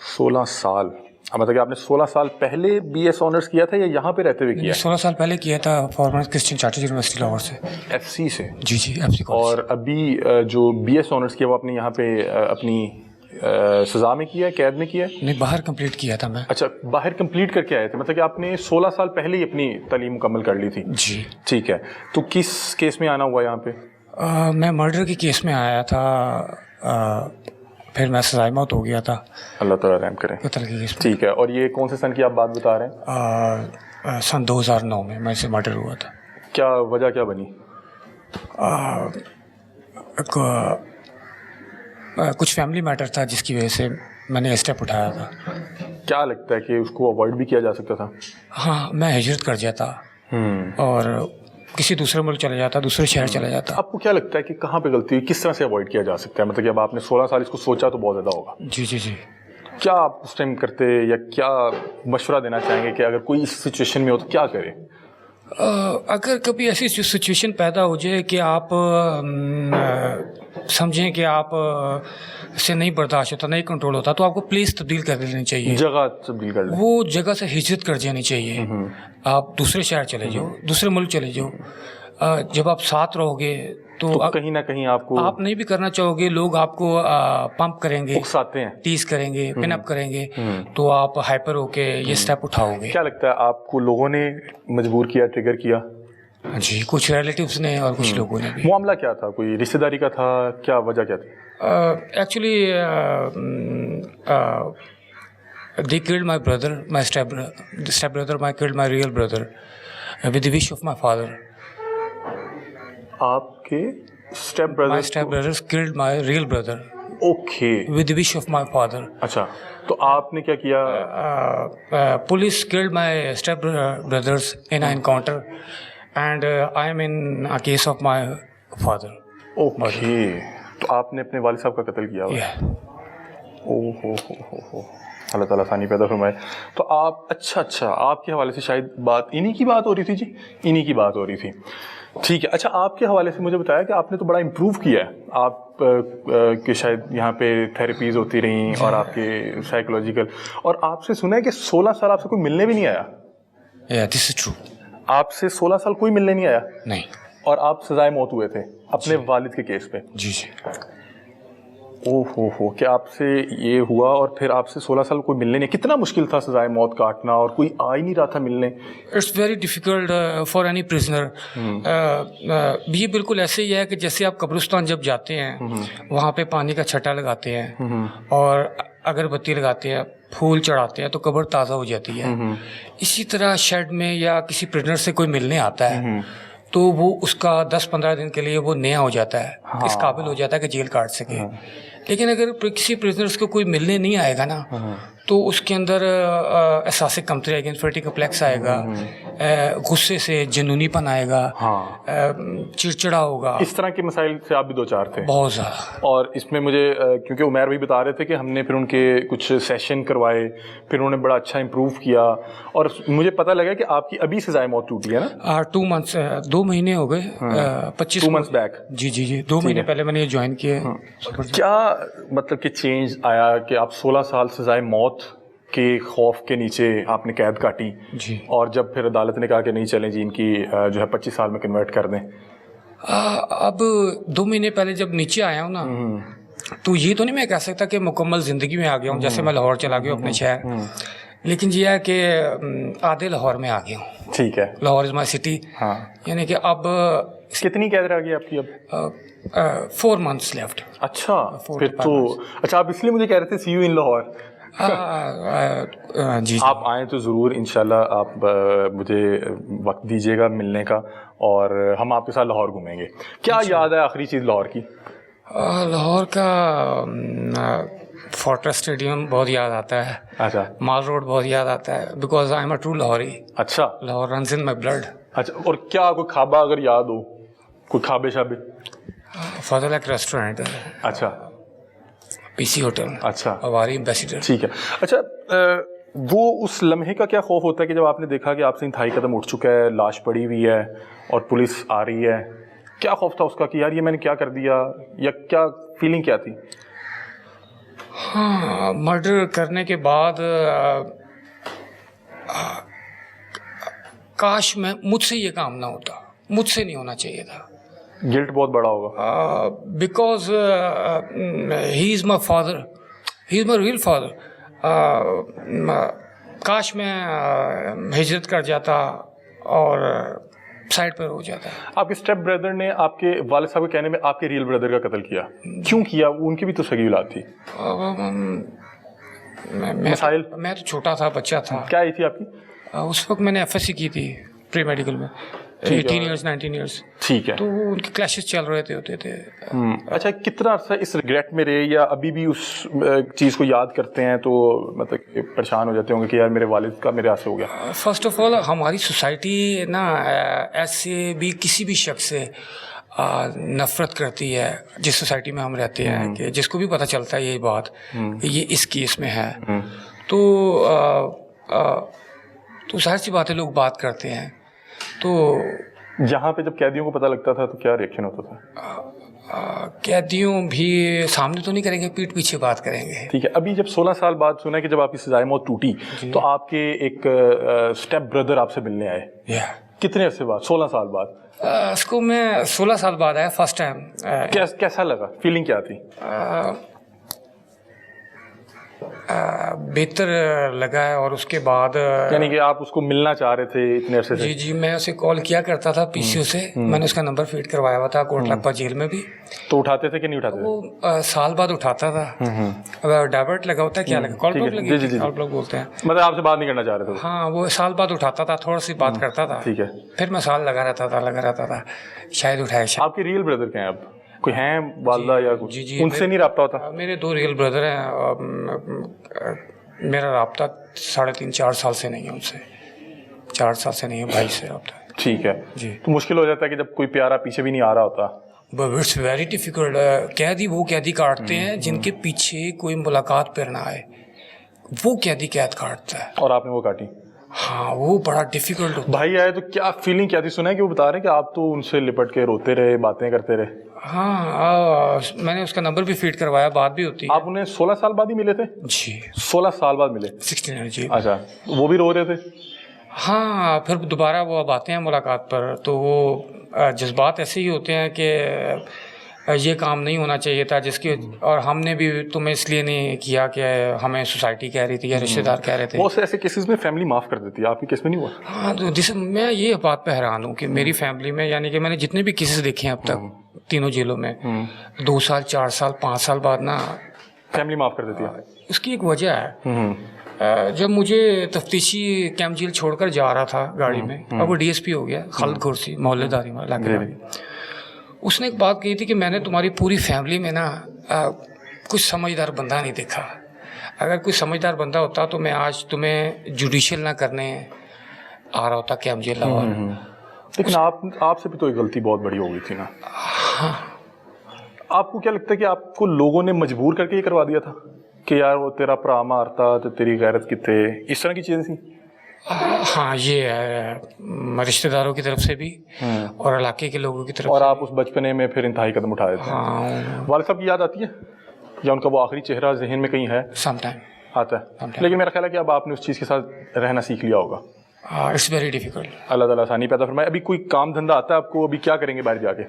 16 साल। मतलब कि आपने 16 साल पहले BS ऑनर्स किया था या यहाँ पे रहते हुए किया? 16 साल पहले किया था farmer Christian chartered university Lahore से। FC से? जी जी, FC कॉलेज। और अभी जो BS ऑनर्स किया वो आपने यहाँ पे अपनी सज़ा में किया है, कैद में किया है? नहीं, बाहर कंप्लीट किया था मैं। अच्छा, बाहर कंप्लीट करके आए थे, मतलब कि आपने 16 साल पहले ही अपनी तालीम मुकम्मल कर ली थी? जी। ठीक है। तो किस केस में आना हुआ यहाँ पे? मैं मर्डर के केस में आया था, फिर मैं सज़ाए मौत हो गया था। अल्लाह ताला रहम करे। कत्ल के केस में। ठीक है। और ये कौन से सन की आप बात बता रहे हैं? सन 2009 में मेरे से मर्डर हुआ था। क्या वजह क्या बनी? कुछ फैमिली मैटर था जिसकी वजह से मैंने स्टेप उठाया था। क्या लगता है कि उसको अवॉइड भी किया जा सकता था? हाँ, मैं हिजरत कर जाता और किसी दूसरे मुल्क चला जाता, दूसरे शहर चला जाता। आपको क्या लगता है कि कहाँ पे गलती हुई, किस तरह से अवॉइड किया जा सकता है? मतलब कि अब आपने 16 साल इसको सोचा तो बहुत ज़्यादा होगा। जी जी जी। क्या आप उस टाइम करते या क्या मशवरा देना चाहेंगे कि अगर कोई इस सिचुएशन में हो तो क्या करे? अगर कभी ऐसी सिचुएशन पैदा हो जाए कि आप समझें कि आप से नहीं बर्दाश्त होता, नहीं कंट्रोल होता, तो आपको प्लेस तब्दील कर लेनी चाहिए, जगह तब्दील कर लें। वो जगह से हिजरत कर जानी चाहिए। आप दूसरे शहर चले जाओ, दूसरे मुल्क चले जाओ। जब आप साथ रहोगे तो कहीं ना कहीं आपको आप नहीं भी करना चाहोगे, लोग आपको पंप करेंगे, उकसाते हैं। टीज करेंगे, पिन अप करेंगे, तो आप हाइपर होके ये स्टेप उठाओगे। क्या लगता है आपको लोगों ने मजबूर किया, ट्रिगर किया? जी, कुछ रिलेटिव्स ने और कुछ लोगों ने भी। मामला क्या था? कोई रिश्तेदारी का था? क्या वजह क्या थी? Actually, they killed my brother, my stepbrother, killed my real brother with the wish of my father. आपके step brother? My stepbrothers killed my real brother okay, with the wish of my father. अच्छा, तो आपने क्या किया? Police killed my stepbrothers in an encounter, and I am in a case of my father. Okay, तो आपने अपने वालिद साहब का कत्ल किया हुआ? Yeah. ओहो हो, अल्लाह ताला आसानी पैदा फरमाए। तो आप अच्छा आपके हवाले से शायद बात इन्हीं की बात हो रही थी जी, इन्हीं की बात हो रही थी, ठीक है। अच्छा, आपके हवाले से मुझे बताया कि आपने तो बड़ा इम्प्रूव किया है, आप के शायद यहाँ पे थेरेपीज़ होती रहीं और आपके साइकोलॉजिकल, और आपसे सुना है कि 16 साल आपसे कोई मिलने भी नहीं आया। Yeah, this is true. आपसे 16 साल कोई मिलने नहीं आया? नहीं। और आप सजाए मौत हुए थे अपने वालिद के केस पे? जी जी। ओहो, कि आपसे ये हुआ और फिर आपसे 16 साल कोई मिलने नहीं। कितना मुश्किल था सजाए मौत काटना, और कोई आ ही नहीं रहा था मिलने? It's very difficult for any prisoner. ये बिल्कुल ऐसे ही है कि जैसे आप कब्रिस्तान जब जाते हैं, वहाँ पे पानी का छटा लगाते हैं और अगरबत्ती लगाते हैं, फूल चढ़ाते हैं, तो कब्र ताज़ा हो जाती है। इसी तरह शेड में या किसी प्रिजनर से कोई मिलने आता है, तो वो उसका 10-15 दिन के लिए वो नया हो जाता है, इस काबिल हो जाता है कि जेल काट सके। लेकिन अगर किसी प्रिजनर्स को कोई मिलने नहीं आएगा ना, तो उसके अंदर एहसास कमतरी आएगी, इन्फेरिटी कम्प्लेक्स आएगा, गुस्से से जुनूनीपन आएगा, चिड़चिड़ा होगा। इस तरह के मसाइल से आप भी दो चार थे? बहुत ज़्यादा। और इसमें मुझे क्योंकि उमैर भाई बता रहे थे कि हमने फिर उनके कुछ सेशन करवाए, फिर उन्होंने बड़ा अच्छा इम्प्रूव किया, और मुझे पता लगा कि आपकी अभी सजाए मौत टूटी है ना? 2 months 2 महीने हो गए, 25 2 months बैक। जी 2 महीने पहले मैंने ये ज्वाइन किया। क्या मतलब कि चेंज आया कि आप 16 साल सजाए मौत के खौफ के नीचे आपने कैद काटी जी, और जब फिर अदालत ने कहा कि नहीं चलें जी, इनकी जो है 25 साल में कन्वर्ट कर दें? अब 2 महीने पहले जब नीचे आया हूँ ना, तो ये तो नहीं मैं कह सकता कि मुकम्मल ज़िंदगी में आ गया हूँ, जैसे मैं लाहौर चला गया अपने शहर, लेकिन ये है कि आधे लाहौर में आ गया हूँ। ठीक है, लाहौर इज़ माई सिटी। हाँ, यानी कि अब कितनी कैद रह गई आपकी अब? 4 months लेफ्ट। अच्छा, फिर तो अच्छा, आप इसलिए मुझे कह रहे थे सी यू इन लाहौर। जी, आप आएँ तो ज़रूर इंशाल्लाह, आप मुझे वक्त दीजिएगा मिलने का, और हम आपके साथ लाहौर घूमेंगे। क्या याद है आखिरी चीज़ लाहौर की? लाहौर का फोर्ट्रेस स्टेडियम बहुत याद आता है। अच्छा, माल रोड बहुत याद आता है, because I am a true Lahori. अच्छा, Lahore runs in my blood. अच्छा, और क्या कोई खाबा अगर याद हो, कोई खाबे शाबे? फजल एक रेस्टोरेंट है, अच्छा, पीसी होटल, अच्छा, हमारी एम्बेसडर। ठीक है। अच्छा, वो उस लम्हे का क्या खौफ होता है कि जब आपने देखा कि आपसे इंतहाई कदम उठ चुका है, लाश पड़ी हुई है और पुलिस आ रही है, क्या खौफ था उसका कि यार ये मैंने क्या कर दिया, या क्या फीलिंग क्या थी? हाँ, मर्डर करने के बाद काश मुझसे ये काम ना होता, मुझसे नहीं होना चाहिए था। गिल्ट बहुत बड़ा होगा। Because he is my father, he is my real father. काश मैं हिजरत कर जाता और साइड पर हो जाता है। आपके स्टेप ब्रदर ने आपके वालिद साहब के कहने में आपके रियल ब्रदर का कत्ल किया, क्यों किया? उनकी भी तो सगी औलाद थी। मैं तो छोटा था, बच्चा था। क्या आई थी आपकी? उस वक्त मैंने FSC की थी, प्री मेडिकल में, 18 years 19 years। ठीक है, तो उनके क्लैशेस चल रहे होते थे। अच्छा, कितना अर्सा इस रिग्रेट में रहे, या अभी भी उस चीज़ को याद करते हैं तो मतलब परेशान हो जाते होंगे कि यार मेरे वालिद का मेरे हाथ से हो गया? फर्स्ट ऑफ ऑल, हमारी सोसाइटी ना ऐसे भी किसी भी शख्स से नफ़रत करती है जिस सोसाइटी में हम रहते हैं, कि जिसको भी पता चलता है ये बात कि ये इस केस में है, तो जाहिर सी बात है लोग बात करते हैं। तो जहाँ पे जब कैदियों को पता लगता था तो क्या रिएक्शन होता था? कैदियों भी सामने तो नहीं करेंगे, पीठ पीछे बात करेंगे। ठीक है। अभी जब 16 साल बाद सुना कि जब आपकी सजाए मौत टूटी, तो आपके एक स्टेप ब्रदर आपसे मिलने आए, कितने अरसे बाद? 16 साल बाद। इसको मैं 16 साल बाद आया फर्स्ट टाइम। कैसा लगा, फीलिंग क्या थी? बेहतर लगा है। और उसके बाद यानी कि आप उसको मिलना चाह रहे थे इतने अरसे से? जी जी, मैं उसे कॉल किया करता था पीसीओ से। मैंने उसका नंबर फीड करवाया हुआ था कोट लखपत जेल में भी। तो उठाते थे कि नहीं उठाते थे? वो साल बाद उठाता था। डाइवर्ट लगा होता है, क्या लगा, कॉल ब्लॉक लगी थी, कॉल ब्लॉक बोलते हैं। मतलब आपसे बात नहीं करना चाह रहे थे? हाँ, वो साल बाद उठाता था, थोड़ा सी बात करता था। ठीक है। फिर मैं साल लगा रहता था शायद उठाए। आपके रियल ब्रदर क्या हैं अब? कोई हैं वालदा या कुछ? जी जी, उनसे नहीं रब्ता होता? मेरे 2 रियल ब्रदर हैं। मेरा रब्ता 3.5-4 साल से नहीं है उनसे, 4 साल से नहीं है भाई से रब्ता। ठीक है जी। तो मुश्किल हो जाता है कि जब कोई प्यारा पीछे भी नहीं आ रहा होता? But it's very difficult. कैदी वो कैदी काटते हैं जिनके पीछे कोई मुलाकात पर ना आए, वो कैदी कैद काटता है। और आपने वो काटी? हाँ, वो बड़ा डिफिकल्ट होता है। भाई आए तो क्या फीलिंग क्या थी? सुना है कि वो बता रहे हैं कि आप तो उनसे लिपट के रोते रहे, बातें करते रहे। हाँ, मैंने उसका नंबर भी फीड करवाया, बात भी होती है। आप उन्हें 16 साल बाद ही मिले थे? जी, 16 साल बाद मिले? 16 जी। अच्छा, वो भी रो रहे थे? हाँ, फिर दोबारा वो अब आते हैं मुलाकात पर, तो वो जज्बात ऐसे ही होते हैं कि ये काम नहीं होना चाहिए था जिसकी, और हमने भी तुम्हें इसलिए नहीं किया कि हमें सोसाइटी कह रही थी या रिश्तेदार कह रहे थे। बहुत से ऐसे केसेस में फैमिली माफ़ कर देती है, आपके केस में नहीं हुआ? हाँ, तो जिस मैं ये बात पे हैरान हूँ कि मेरी फैमिली में, यानी कि मैंने जितने भी केसेस देखे हैं अब तक तीनों जेलों में, 2 साल 4 साल 5 साल बाद ना फैमिली माफ़ कर देती है। उसकी एक वजह है। जब मुझे तफ्तीशी कैंप जेल छोड़कर जा रहा था गाड़ी में, अब वो डीएसपी हो गया, खालिद खुर्सी, मोहल्लेदारी में इलाके में, उसने एक बात कही थी कि मैंने तुम्हारी पूरी फैमिली में ना कुछ समझदार बंदा नहीं देखा। अगर कोई समझदार बंदा होता तो मैं आज तुम्हें जुडिशियल ना करने आ रहा होता कैंप जेल लाहौर। लेकिन आपसे भी तो एक गलती बहुत बड़ी हो गई थी ना? हाँ। आपको क्या लगता है कि आपको लोगों ने मजबूर करके ये करवा दिया था कि यार वो तेरा भरा मारता तो तेरी गैरत कितने, इस तरह की चीज़ें थी? हाँ, ये है रिश्तेदारों की तरफ से भी और इलाके के लोगों की तरफ और से। आप उस बचपने में फिर इंतहाई कदम उठा देते हैं। हाँ, वालिद साहब की याद आती है या उनका वो आखिरी चेहरा जहन में कहीं है? समटाइम आता है, लेकिन मेरा ख्याल है कि अब आपने उस चीज़ के साथ रहना सीख लिया होगा। It's very difficult. अल्लाह ताला आसानी पैदा फरमाए। अभी कोई काम धंधा आता है आपको? अभी क्या करेंगे बाहर जाके?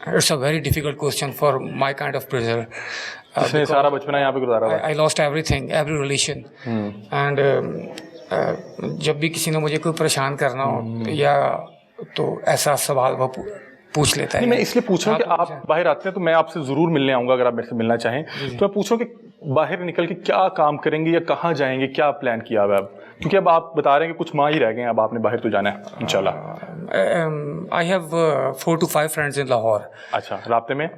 It's a very difficult question for my kind of prisoner. जिसने सारा बचपना यहाँ पे गुजारा हुआ। I lost everything, every relation. And जब भी किसी ने मुझे कोई परेशान करना हो या तो ऐसा सवाल वो पूछ लेता है। नहीं, मैं इसलिए पूछ रहा हूँ कि आप बाहर आते हैं तो मैं आपसे ज़रूर मिलने आऊँगा अगर आप मेरे से मिलना चाहें। तो मैं पूछ रहा हूँ कि बाहर निकल के क्या काम करेंगे या कहाँ जाएंगे, क्या प्लान किया हुआ है अब? क्योंकि अब आप बता रहे हैं कि कुछ माह ही रह गए हैं, अब आपने बाहर तो जाना है इंशाल्लाह। आई हैव 4 to 5 फ्रेंड्स इन लाहौर। अच्छा, राब्ते में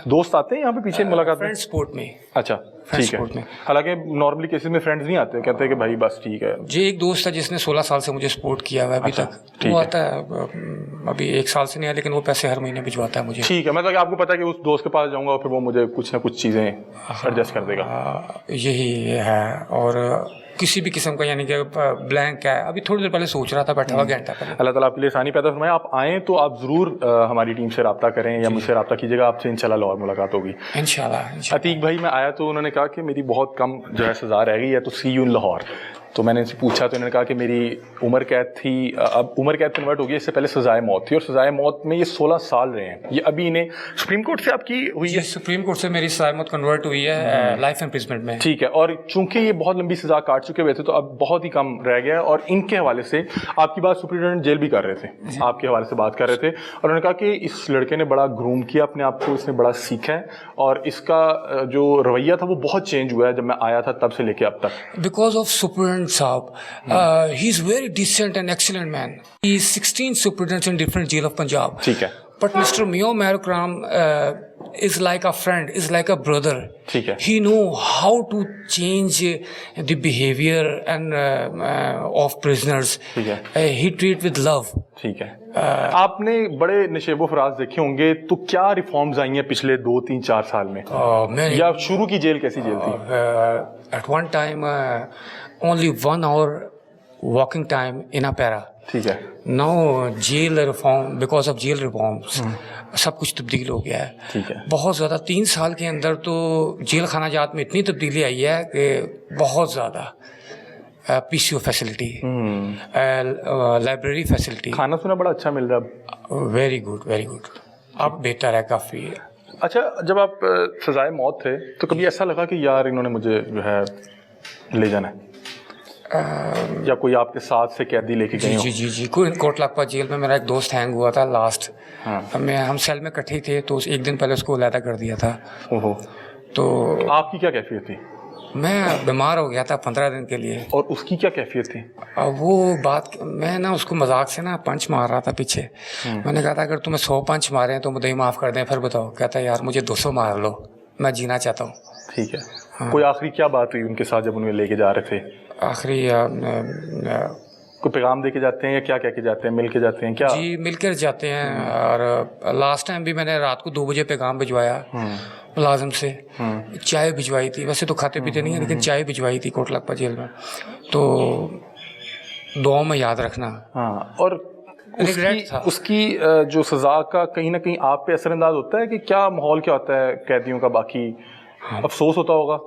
दोस्त आते हैं यहाँ पे पीछे मुलाकात में? फ्रेंड्स सपोर्ट में। अच्छा, ठीक है। हालांकि नॉर्मली केसेस में फ्रेंड्स नहीं आते, कहते हैं कि भाई बस ठीक है। जी, एक दोस्त है जिसने 16 साल से मुझे सपोर्ट किया हुआ है अभी तक, वो आता है, अभी 1 साल से नहीं है, लेकिन वो पैसे हर महीने भिजवाता है मुझे। ठीक है, मतलब आपको पता है कि उस दोस्त के पास जाऊंगा और फिर वो मुझे कुछ ना कुछ चीज़ें एडजस्ट कर देगा। यही है। और किसी भी किस्म का, यानी कि ब्लैंक है, अभी थोड़ी देर पहले सोच रहा था बैठा हुआ घंटा पहले। अल्लाह ताला आपके लिए आसानी पैदा फरमाए। आप आएँ तो आप ज़रूर हमारी टीम से रब्ता करें या मुझसे रब्ता कीजिएगा, आपसे इंशाल्लाह लाहौर मुलाकात होगी इंशाल्लाह। अतीक भाई, मैं आया तो उन्होंने कहा कि मेरी बहुत कम जो है सज़ा रह गई है, तो सी यू इन लाहौर। तो मैंने इनसे पूछा तो इन्होंने कहा कि मेरी उम्र कैद थी, अब उम्र कैद कन्वर्ट हो गई, इससे पहले सजाए मौत थी और सजाए मौत में ये 16 साल रहे हैं। ये अभी इन्हें सुप्रीम कोर्ट से आपकी हुई है? सुप्रीम कोर्ट से मेरी सजाए मौत कन्वर्ट हुई है लाइफ इम्प्रिजमेंट में। ठीक है, और चूंकि ये बहुत लंबी सजा काट चुके हुए थे तो अब बहुत ही कम रह गया, और इनके हवाले से आपकी बात सुप्रीटेंडेंट जेल भी कर रहे थे, आपके हवाले से बात कर रहे थे, और उन्होंने कहा कि इस लड़के ने बड़ा ग्रूम किया अपने आप को, इसने बड़ा सीखा है और इसका जो रवैया था वो बहुत चेंज हुआ है जब मैं आया था तब से लेके अब तक। बिकॉज ऑफ सुप्रीटेंडेंट साहब, he is very decent and excellent man. He is 16 superintendents in different jail of Punjab. ठीक है। But Mr. Mio Marukram is like a friend, is like a brother. ठीक है। He know how to change the behavior and of prisoners. ठीक है। He treat with love. ठीक है। आपने बड़े नशेबो फराज देखे होंगे, तो क्या रिफॉर्म्स आई हैं पिछले 2, 3, 4 साल में? या शुरू की जेल कैसी जेल थी? At one time, only 1 hour walking time in a para. ठीक है। Now jail reform, because of jail reforms, सब कुछ तब्दील हो गया है। ठीक है। बहुत ज़्यादा 3 साल के अंदर तो जेल खाना जात में इतनी तब्दीली आई है कि बहुत ज़्यादा। PCO फैसिलिटी, लाइब्रेरी फैसिलिटी, खाना सुना बड़ा अच्छा मिल रहा है। वेरी गुड वेरी गुड, अब बेहतर है काफ़ी। अच्छा, जब आप सजाए मौत थे तो कभी ऐसा लगा कि यार इन्होंने मुझे जो है ले जाना है, या कोई आपके साथ से कैदी लेके गए हो? जी कोट लखपत जेल में मेरा एक दोस्त हैंग हुआ था लास्ट। हाँ। हम सेल में इकट्ठे थे, तो एक दिन पहले उसको अलहदा कर दिया था। ओहो। तो आपकी क्या कैफियत थी? मैं बीमार हो गया था 15 दिन के लिए। और उसकी क्या कैफियत थी? अब वो बात, मैं ना उसको मजाक से ना पंच मार रहा था पीछे। मैंने कहा था अगर तुम्हें 100 पंच मारे हैं तो मुझे माफ़ कर दें, फिर बताओ। कहता यार मुझे 200 मार लो, मैं जीना चाहता हूँ। ठीक है। हाँ। कोई आखिरी क्या बात हुई उनके साथ जब उन्हें लेके जा रहे थे? आखिरी कोई पैगाम दे के जाते हैं या क्या कह के जाते हैं, मिल के जाते हैं क्या? जी मिल कर जाते हैं। और लास्ट टाइम भी मैंने रात को 2 बजे पैगाम भिजवाया मुलाजिम से, चाय भिजवाई थी। वैसे तो खाते पीते नहीं है, लेकिन चाय भिजवाई थी कोट लखपत जेल में। तो दुआ में याद रखना। हाँ। और उसकी जो सज़ा का कहीं ना कहीं आप पे असरअंदाज होता है कि क्या माहौल क्या होता है कैदियों का? बाकी अफसोस होता होगा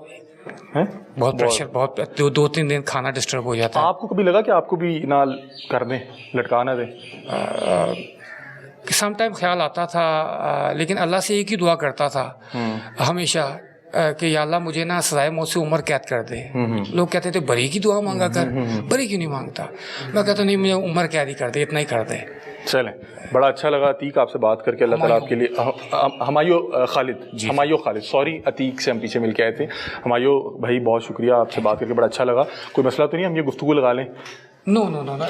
है? बहुत प्रेशर, बहुत 2-3 दिन खाना डिस्टर्ब हो जाता है। आपको कभी लगा कि आपको भी ना कर दें, लटका ना दें? सम टाइम ख्याल आता था, लेकिन अल्लाह से एक ही दुआ करता था हमेशा कि या अल्लाह मुझे ना सजाए मौत से उम्र कैद कर दे। लोग कहते थे बरी की दुआ मांगा कर, बरी क्यों नहीं मांगता? मैं कहता नहीं, मुझे उम्र कैद ही कर दे, इतना ही कर दे। चलें, बड़ा अच्छा लगा अतीक आपसे बात करके। अल्लाह ताला आपके लिए हमायो खालिद सॉरी, अतीक से हम पीछे मिल के आए थे। हमायो भाई बहुत शुक्रिया, आपसे बात करके बड़ा अच्छा लगा। कोई मसला तो नहीं, हम ये गुफ्तगू लगा लें? नो,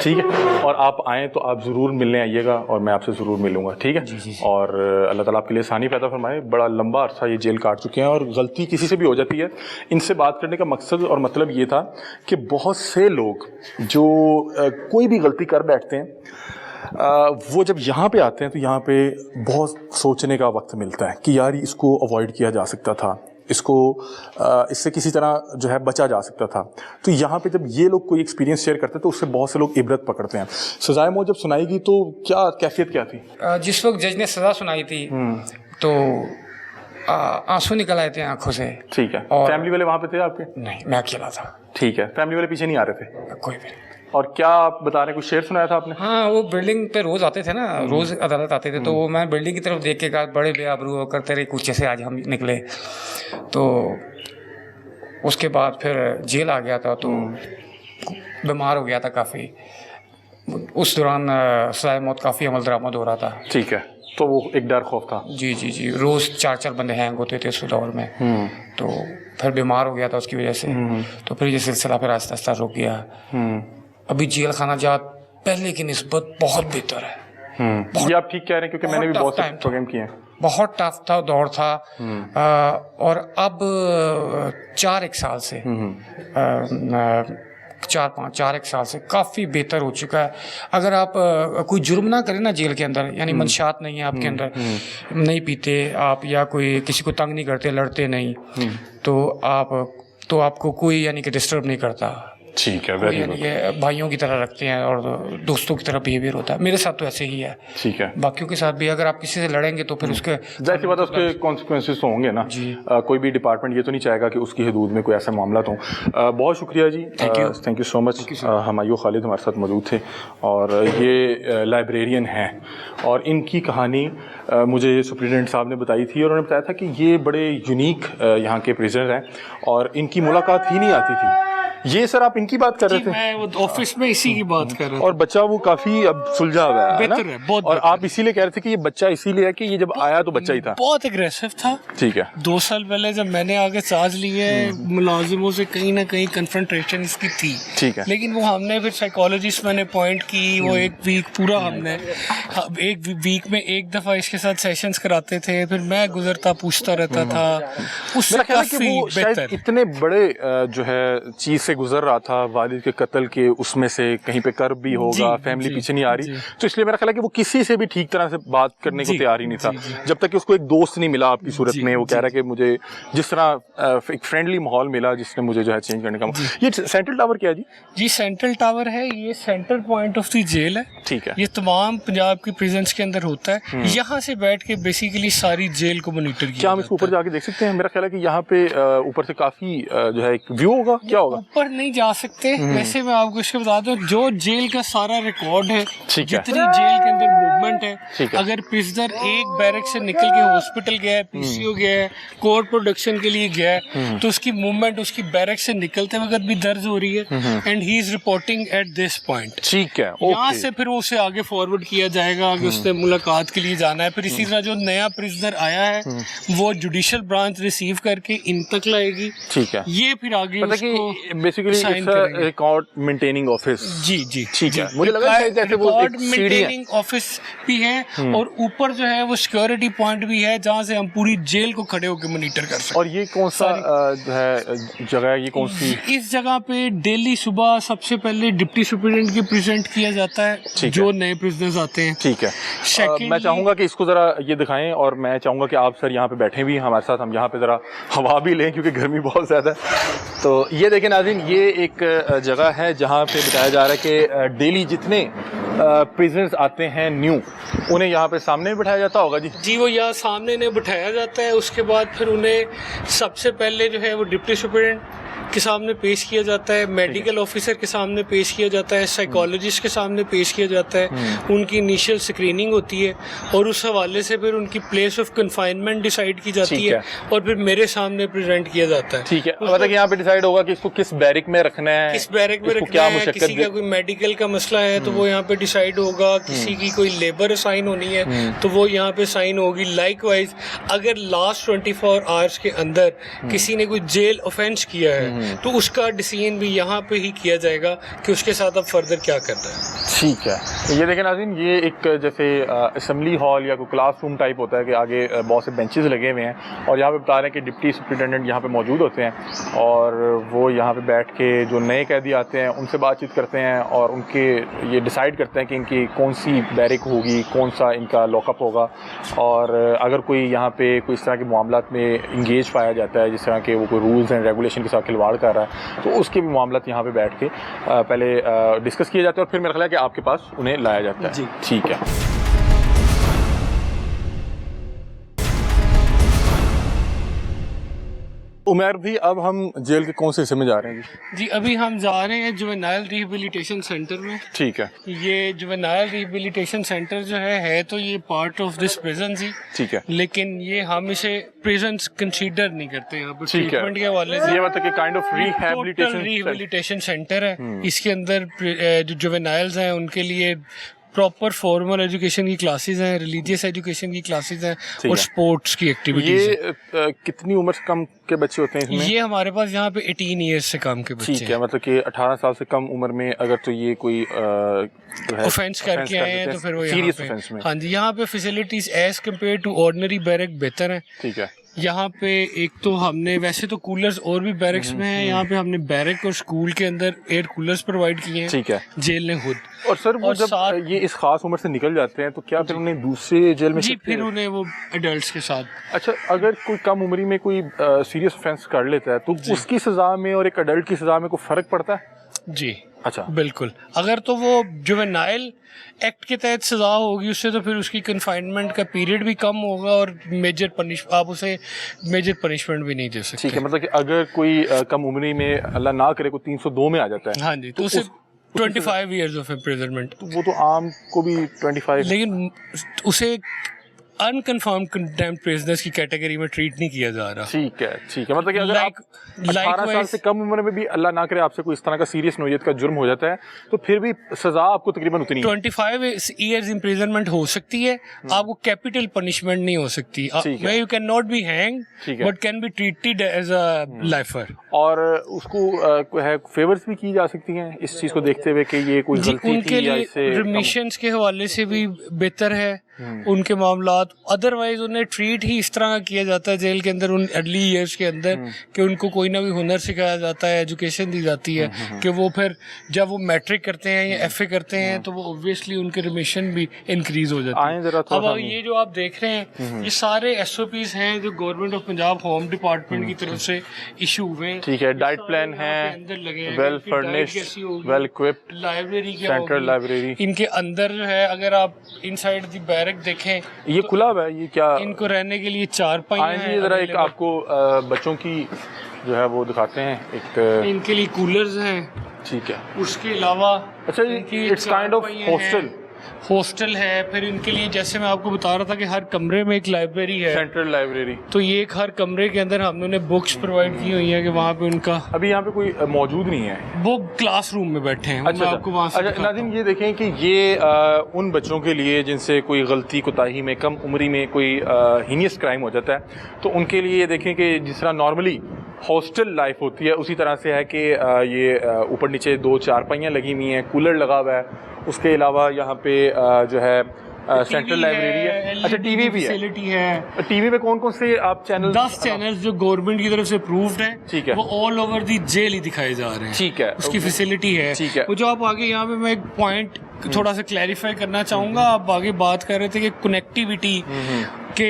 ठीक है। और आप आएँ तो आप ज़रूर मिलने आइएगा और मैं आपसे ज़रूर मिलूँगा, ठीक है? जी। और अल्लाह ताला आपके लिए आसानी पैदा फरमाए। बड़ा लंबा अरसा ये जेल काट चुके हैं और गलती किसी से भी हो जाती है। इनसे बात करने का मकसद और मतलब ये था कि बहुत से लोग जो कोई भी गलती कर बैठते हैं, वो जब यहाँ पे आते हैं तो यहाँ पे बहुत सोचने का वक्त मिलता है कि यार इसको अवॉइड किया जा सकता था, इसको इससे किसी तरह जो है बचा जा सकता था। तो यहाँ पे जब ये लोग कोई एक्सपीरियंस शेयर करते हैं तो उससे बहुत से लोग इबरत पकड़ते हैं। सजाए मौत जब सुनाई गई तो क्या कैफियत क्या थी? जिस वक्त जज ने सज़ा सुनाई थी तो आंसू निकल आए थे आंखों से। ठीक है। और फैमिली वाले वहाँ पे थे आपके? नहीं, मैं अकेला था। ठीक है। फैमिली वाले पीछे नहीं आ रहे थे? कोई भी। और क्या आप बता रहे हैं, कुछ शेर सुनाया था आपने? हाँ, वो बिल्डिंग पे रोज़ आते थे ना, रोज़ अदालत आते थे, तो वो मैं बिल्डिंग की तरफ देख के कहा बड़े बेआबरू होकर तेरे कूचे से आज हम निकले। तो उसके बाद फिर जेल आ गया था, तो बीमार हो गया था काफ़ी। उस दौरान सजाए मौत काफ़ी अमल दरामद हो रहा था। ठीक है। तो वो एक डर खौफ था। जी रोज़ 4 बंदे हैंग होते थे उस दौर में। तो फिर बीमार हो गया था उसकी वजह से। तो फिर ये सिलसिला फिर आहिस्ता आहिस्ता रुक गया। अभी जेल खाना जात पहले की निस्बत बहुत बेहतर है। ये आप ठीक कह रहे हैं, क्योंकि मैंने भी बहुत से प्रोग्राम किए हैं। बहुत टफ था दौर था। और अब 4-1 साल से 4-5 साल से काफ़ी बेहतर हो चुका है। अगर आप कोई जुर्म ना करें ना जेल के अंदर, यानी मंशात नहीं है आपके अंदर, नहीं पीते आप या कोई किसी को तंग नहीं करते, लड़ते नहीं, तो आपको कोई यानी कि डिस्टर्ब नहीं करता। ठीक है, वेरी गुड। ये भाइयों की तरह रखते हैं और दोस्तों की तरह बिहेवियर होता है। मेरे साथ तो ऐसे ही है। ठीक है। बाकियों के साथ भी अगर आप किसी से लड़ेंगे तो फिर उसके जाहिर सी बात है उसके कॉन्सिक्वेंसेस तो होंगे ना। जी। कोई भी डिपार्टमेंट ये तो नहीं चाहेगा कि उसकी हदूद में कोई ऐसा मामला तो हो। बहुत शुक्रिया जी, thank you so much. Humayun Khalid हमारे साथ मौजूद थे और ये लाइब्रेरियन हैं और इनकी कहानी मुझे सुप्रिटेंडेंट साहब ने बताई थी और उन्होंने बताया था कि ये बड़े यूनिक यहाँ के प्रिजनर हैं और इनकी मुलाकात ही नहीं आती थी। ये सर आप इनकी बात कर रहे थे? मैं वो ऑफिस में इसी की बात कर रहा था। और बच्चा वो काफी अब सुलझा हुआ है, बेहतर है, बहुत। और आप इसीलिए कह रहे थे कि ये बच्चा इसीलिए है कि ये जब आया तो बच्चा ही था, बहुत एग्रेसिव था। ठीक है। 2 साल पहले जब मैंने आगे चार्ज लिए मुलाजिमों से कहीं ना कहीं कन्फ्रंटेशन इसकी थी, ठीक है। लेकिन वो हमने फिर साइकोलॉजिस्ट मैंने पॉइंट की, वो 1 वीक पूरा हमने 1 वीक में 1 दफा इसके साथ सेशंस कराते थे, फिर मैं गुजरता पूछता रहता था। उससे काफी बेहतर। इतने बड़े जो है चीज से गुजर रहा था, वालिद के कत्ल के, उसमें से कहीं पे कर्ब भी होगा, फैमिली पीछे नहीं आ रही, तो इसलिए मेरा ख्याल है कि वो किसी से भी ठीक तरह से बात करने को तैयार ही नहीं था जब तक कि उसको एक दोस्त नहीं मिला आपकी सूरत में। वो कह रहा है कि मुझे जिस तरह एक फ्रेंडली माहौल मिला जिसने मुझे जो है चेंज करने का। ये सेंट्रल टावर क्या है जी? सेंट्रल टावर है, ये centre point of the jail है। ठीक है। ये तमाम पंजाब की प्रिजन्स के अंदर होता है। यहाँ से बैठ के बेसिकली सारी जेल को मॉनिटर किया। क्या हम इसको ऊपर जाके देख सकते हैं? मेरा ख्याल है कि यहाँ पे ऊपर से काफी जो है एक व्यू होगा, क्या होगा? ऊपर नहीं जा सकते। वैसे मैं आपको इसके बता दूं, जो जेल का सारा रिकॉर्ड है, ठीक है। जितनी जेल के अंदर मूवमेंट ठीक है, है। अगर प्रिजनर एक बैरक से निकल के हॉस्पिटल गया है, पीसीओ गया है, कोर्ट प्रोडक्शन के लिए गया है, तो उसकी मूवमेंट उसकी बैरक से निकलते वक्त भी दर्ज हो रही है, and he is reporting at this point. ठीक है, यहाँ ओके। से फिर उसे आगे फॉरवर्ड किया जाएगा कि उसने मुलाकात के लिए जाना है। फिर इसी तरह जो नया प्रिजनर आया है वो जुडिशियल ब्रांच रिसीव करके इन तक लाएगी। ठीक है, ये फिर आगे मतलब उसको कि बेसिकली sign करेंगे। Record maintaining office. जी जी ठीक जी। है, मुझे लगा शायद जैसे वो एक रिकॉर्ड सीढ़ी है। मेंटेनिंग ऑफिस भी है और ऊपर जो है वो सिक्योरिटी पॉइंट भी है जहाँ से हम पूरी जेल को खड़े होकर मॉनिटर कर सकते और ये कौन सा है जगह, ये कौन सी? हैं। इस जगह पे डेली सुबह सबसे पहले डिप्टी सुपरिटेंडेंट के प्रेजेंट किया जाता है है। जो नए प्रिजनर्स आते हैं। ठीक है। Secondly- मैं चाहूँगा कि इसको ज़रा ये दिखाएं और मैं चाहूँगा कि आप सर यहाँ पे बैठे भी हमारे साथ, हम यहाँ पे ज़रा हवा भी लें क्योंकि गर्मी बहुत ज़्यादा है। तो ये देखें नाज़रीन, ये एक जगह है जहाँ पे बताया जा रहा है कि डेली जितने प्रिजनर्स आते हैं न्यू, उन्हें यहाँ पे सामने बिठाया जाता होगा जी। जी, वो यहाँ सामने इन्हें बिठाया जाता है। उसके बाद फिर उन्हें सबसे पहले जो है वो डिप्टी सुपरिटेंडेंट के सामने पेश किया जाता है, मेडिकल ऑफिसर के सामने पेश किया जाता है, साइकोलॉजिस्ट के सामने पेश किया जाता है। उनकी इनिशियल स्क्रीनिंग होती है और उस हवाले से फिर उनकी प्लेस ऑफ कन्फाइनमेंट डिसाइड की जाती ठीक है और फिर मेरे सामने प्रेजेंट किया जाता है। ठीक है, मतलब कि यहाँ पे डिसाइड होगा कि इसको किस बैरिक में रखना है, किस बैरक में इसको रखना क्या है, मुशक्कत किसी का कोई मेडिकल का मसला है तो वो यहाँ पे डिसाइड होगा, किसी की कोई लेबर असाइन होनी है तो वो यहाँ पे साइन होगी। लाइकवाइज अगर लास्ट 24 आवर्स के अंदर किसी ने कोई जेल ऑफेंस किया है तो उसका डिसीजन भी यहाँ पे ही किया जाएगा कि उसके साथ अब फर्दर क्या करना है। ठीक है। तो ये देखें नाज़रीन, ये एक जैसे असेंबली हॉल या कोई क्लासरूम टाइप होता है कि आगे बहुत से बेंचेस लगे हुए हैं और यहाँ पे बता रहे हैं कि डिप्टी सुपरिटेंडेंट यहाँ पे मौजूद होते हैं और वो यहाँ पे बैठ के जो नए कैदी आते हैं उनसे बातचीत करते हैं और उनके ये डिसाइड करते हैं कि इनकी कौन सी बैरिक होगी, कौन सा इनका लॉकअप होगा। और अगर कोई यहाँ पे कोई इस तरह के मामलात में इंगेज पाया जाता है, जिस तरह के वो कोई रूल्स एंड रेगुलेशन के साथ खिलवाड़ कर रहा है, तो उसके भी मामलात यहाँ पे बैठ के पहले डिस्कस किए जाते हैं और फिर मेरा ख्याल है कि आपके पास उन्हें लाया जाता है। जी। ठीक है। उमर भी, अब हम जेल के कौन से हिस्से में जा रहे हैं जी? जी, अभी हम जा रहे हैं जुवेनाइल रिहेबिलिटेशन सेंटर में। ठीक है। ये जुवेनाइल रिहेबिलिटेशन सेंटर जो है तो ये पार्ट ऑफ दिस प्रिजन ही, ठीक है। लेकिन ये हम इसे प्रिजन कंसीडर नहीं करते यहाँ पर ठीक है। ट्रीटमेंट के हवाले से। ये मतलब कि काइंड ऑफ रिहेबिलिटेशन सेंटर है। इसके अंदर जो जुवेनाइल्स हैं उनके लिए प्रॉपर फॉर्मल एजुकेशन की क्लासेस हैं, रिलीजियस एजुकेशन की क्लासेस हैं और स्पोर्ट्स की एक्टिविटीज हैं। ये कितनी उम्र से कम के बच्चे होते हैं इसमें? ये हमारे पास यहाँ पे 18 ईयर्स से कम के बच्चे ठीक है, मतलब कि 18 साल से कम उम्र में अगर तो ये कोई ऑफेंस करके आए हैं तो फिर वो यहाँ सीरियस पे, ऑफेंस में। हाँ जी, यहाँ पे facilities as compared to ordinary barrack बेहतर हैं। ठीक है। यहाँ पे एक तो हमने वैसे तो कूलर्स और भी बैरक्स में हैं, यहाँ पे हमने बैरक और स्कूल के अंदर एयर कूलर्स प्रोवाइड किए हैं। ठीक है। जेल ने खुद। और सर वो और जब साथ- ये इस खास उम्र से निकल जाते हैं तो क्या फिर उन्हें दूसरे जेल में जी, शिफ्ट फिर किया? उन्हें वो एडल्ट्स के साथ। अच्छा, अगर कोई कम उम्री में कोई सीरियस ऑफेंस कर लेता है तो उसकी सजा में और एक अडल्ट की सजा में कोई फर्क पड़ता है? जी अच्छा, बिल्कुल। अगर तो वो जुवेनाइल एक्ट के तहत सजा होगी उससे तो फिर उसकी कन्फाइनमेंट का पीरियड भी कम होगा और आप उसे मेजर पनिशमेंट भी नहीं दे सकते। ठीक है, मतलब कि अगर कोई कम उम्री में अल्लाह ना करे कोई 302 में आ जाता है, हाँ जी, तो उसे 25 ईयर्स ऑफ इम्प्रिजनमेंट। तो वो तो आम को भी 25। लेकिन उसे अनकन्फर्म कंडेम्ड प्रिजनर्स की कैटेगरी में ट्रीट नहीं किया जा रहा। ठीक है, ठीक है, मतलब कि अगर आप 18 साल से कम उम्र में भी अल्लाह ना करे आपसे कोई इस तरह का सीरियस नौयत का जुर्म हो जाता है तो फिर भी सजा आपको तकरीबन उतनी है। 25 ईयर्स इम्प्रिजनमेंट हो सकती है, आपको कैपिटल पनिशमेंट नहीं हो सकती। You can not be hang but can be treated as a lifer. और उसको है फेवर्स भी की जा सकती हैं इस चीज को देखते हुए कि ये कोई गलती उनके थी या लिए इससे रिमिशंस के हवाले से भी बेहतर है उनके मामलात। अदरवाइज उन्हें ट्रीट ही इस तरह का किया जाता है जेल के अंदर उन अर्ली ईयर्स के अंदर कि उनको कोई ना कोई हुनर सिखाया जाता है, एजुकेशन दी जाती है कि वो फिर जब वो मैट्रिक करते हैं या एफए करते हैं तो वो ऑब्वियसली उनके रिमिशन भी इंक्रीज हो जाती है। अब ये जो आप देख रहे हैं ये सारे SOPs हैं जो government of Punjab home department की तरफ से इशू हुए हैं। ठीक है, डाइट प्लान है, well furnished, well equipped, library central library. इनके अंदर जो है अगर आप इनसाइड द बैरक देखें ये खुला हुआ है, ये क्या इनको रहने के लिए 4 पाइयां आएंगे जरा एक आपको बच्चों की जो है वो दिखाते हैं एक। इनके लिए कूलर्स हैं, ठीक है। उसके अलावा अच्छा, ये इट्स काइंड ऑफ हॉस्टल है। फिर इनके लिए जैसे मैं आपको बता रहा था कि हर कमरे में एक लाइब्रेरी है, सेंट्रल लाइब्रेरी। तो ये एक हर कमरे के अंदर हमने उन्हें बुक्स प्रोवाइड की हुई हैं कि वहाँ पे उनका अभी यहाँ पे कोई मौजूद नहीं है, वो क्लासरूम में बैठे हैं। अच्छा, मैं आपको वहाँ से अच्छा नाज़रीन ये देखें कि ये उन बच्चों के लिए जिनसे कोई गलती कोताही में कम उम्री में कोई हीनियस क्राइम हो जाता है, तो उनके लिए ये देखें कि जिस तरह नॉर्मली हॉस्टल लाइफ होती है उसी तरह से है कि ये ऊपर नीचे 2 चारपाइयाँ लगी हुई हैं, कूलर लगा हुआ है, उसके अलावा यहाँ पे जो है सेंट्रल लाइब्रेरी है। अच्छा, टीवी भी फैसिलिटी है। टीवी में कौन कौन से आप चैनल? 10 चैनल्स जो गवर्नमेंट की तरफ से अप्रूव्ड है, ठीक है, वो ऑल ओवर दी जेल ही दिखाए जा रहे हैं, ठीक है, उसकी फैसिलिटी है, ठीक है। वो जो आप आगे यहाँ पे मैं एक पॉइंट थोड़ा सा क्लैरिफाई करना चाहूँगा। आप आगे बात कर रहे थे कि कनेक्टिविटी के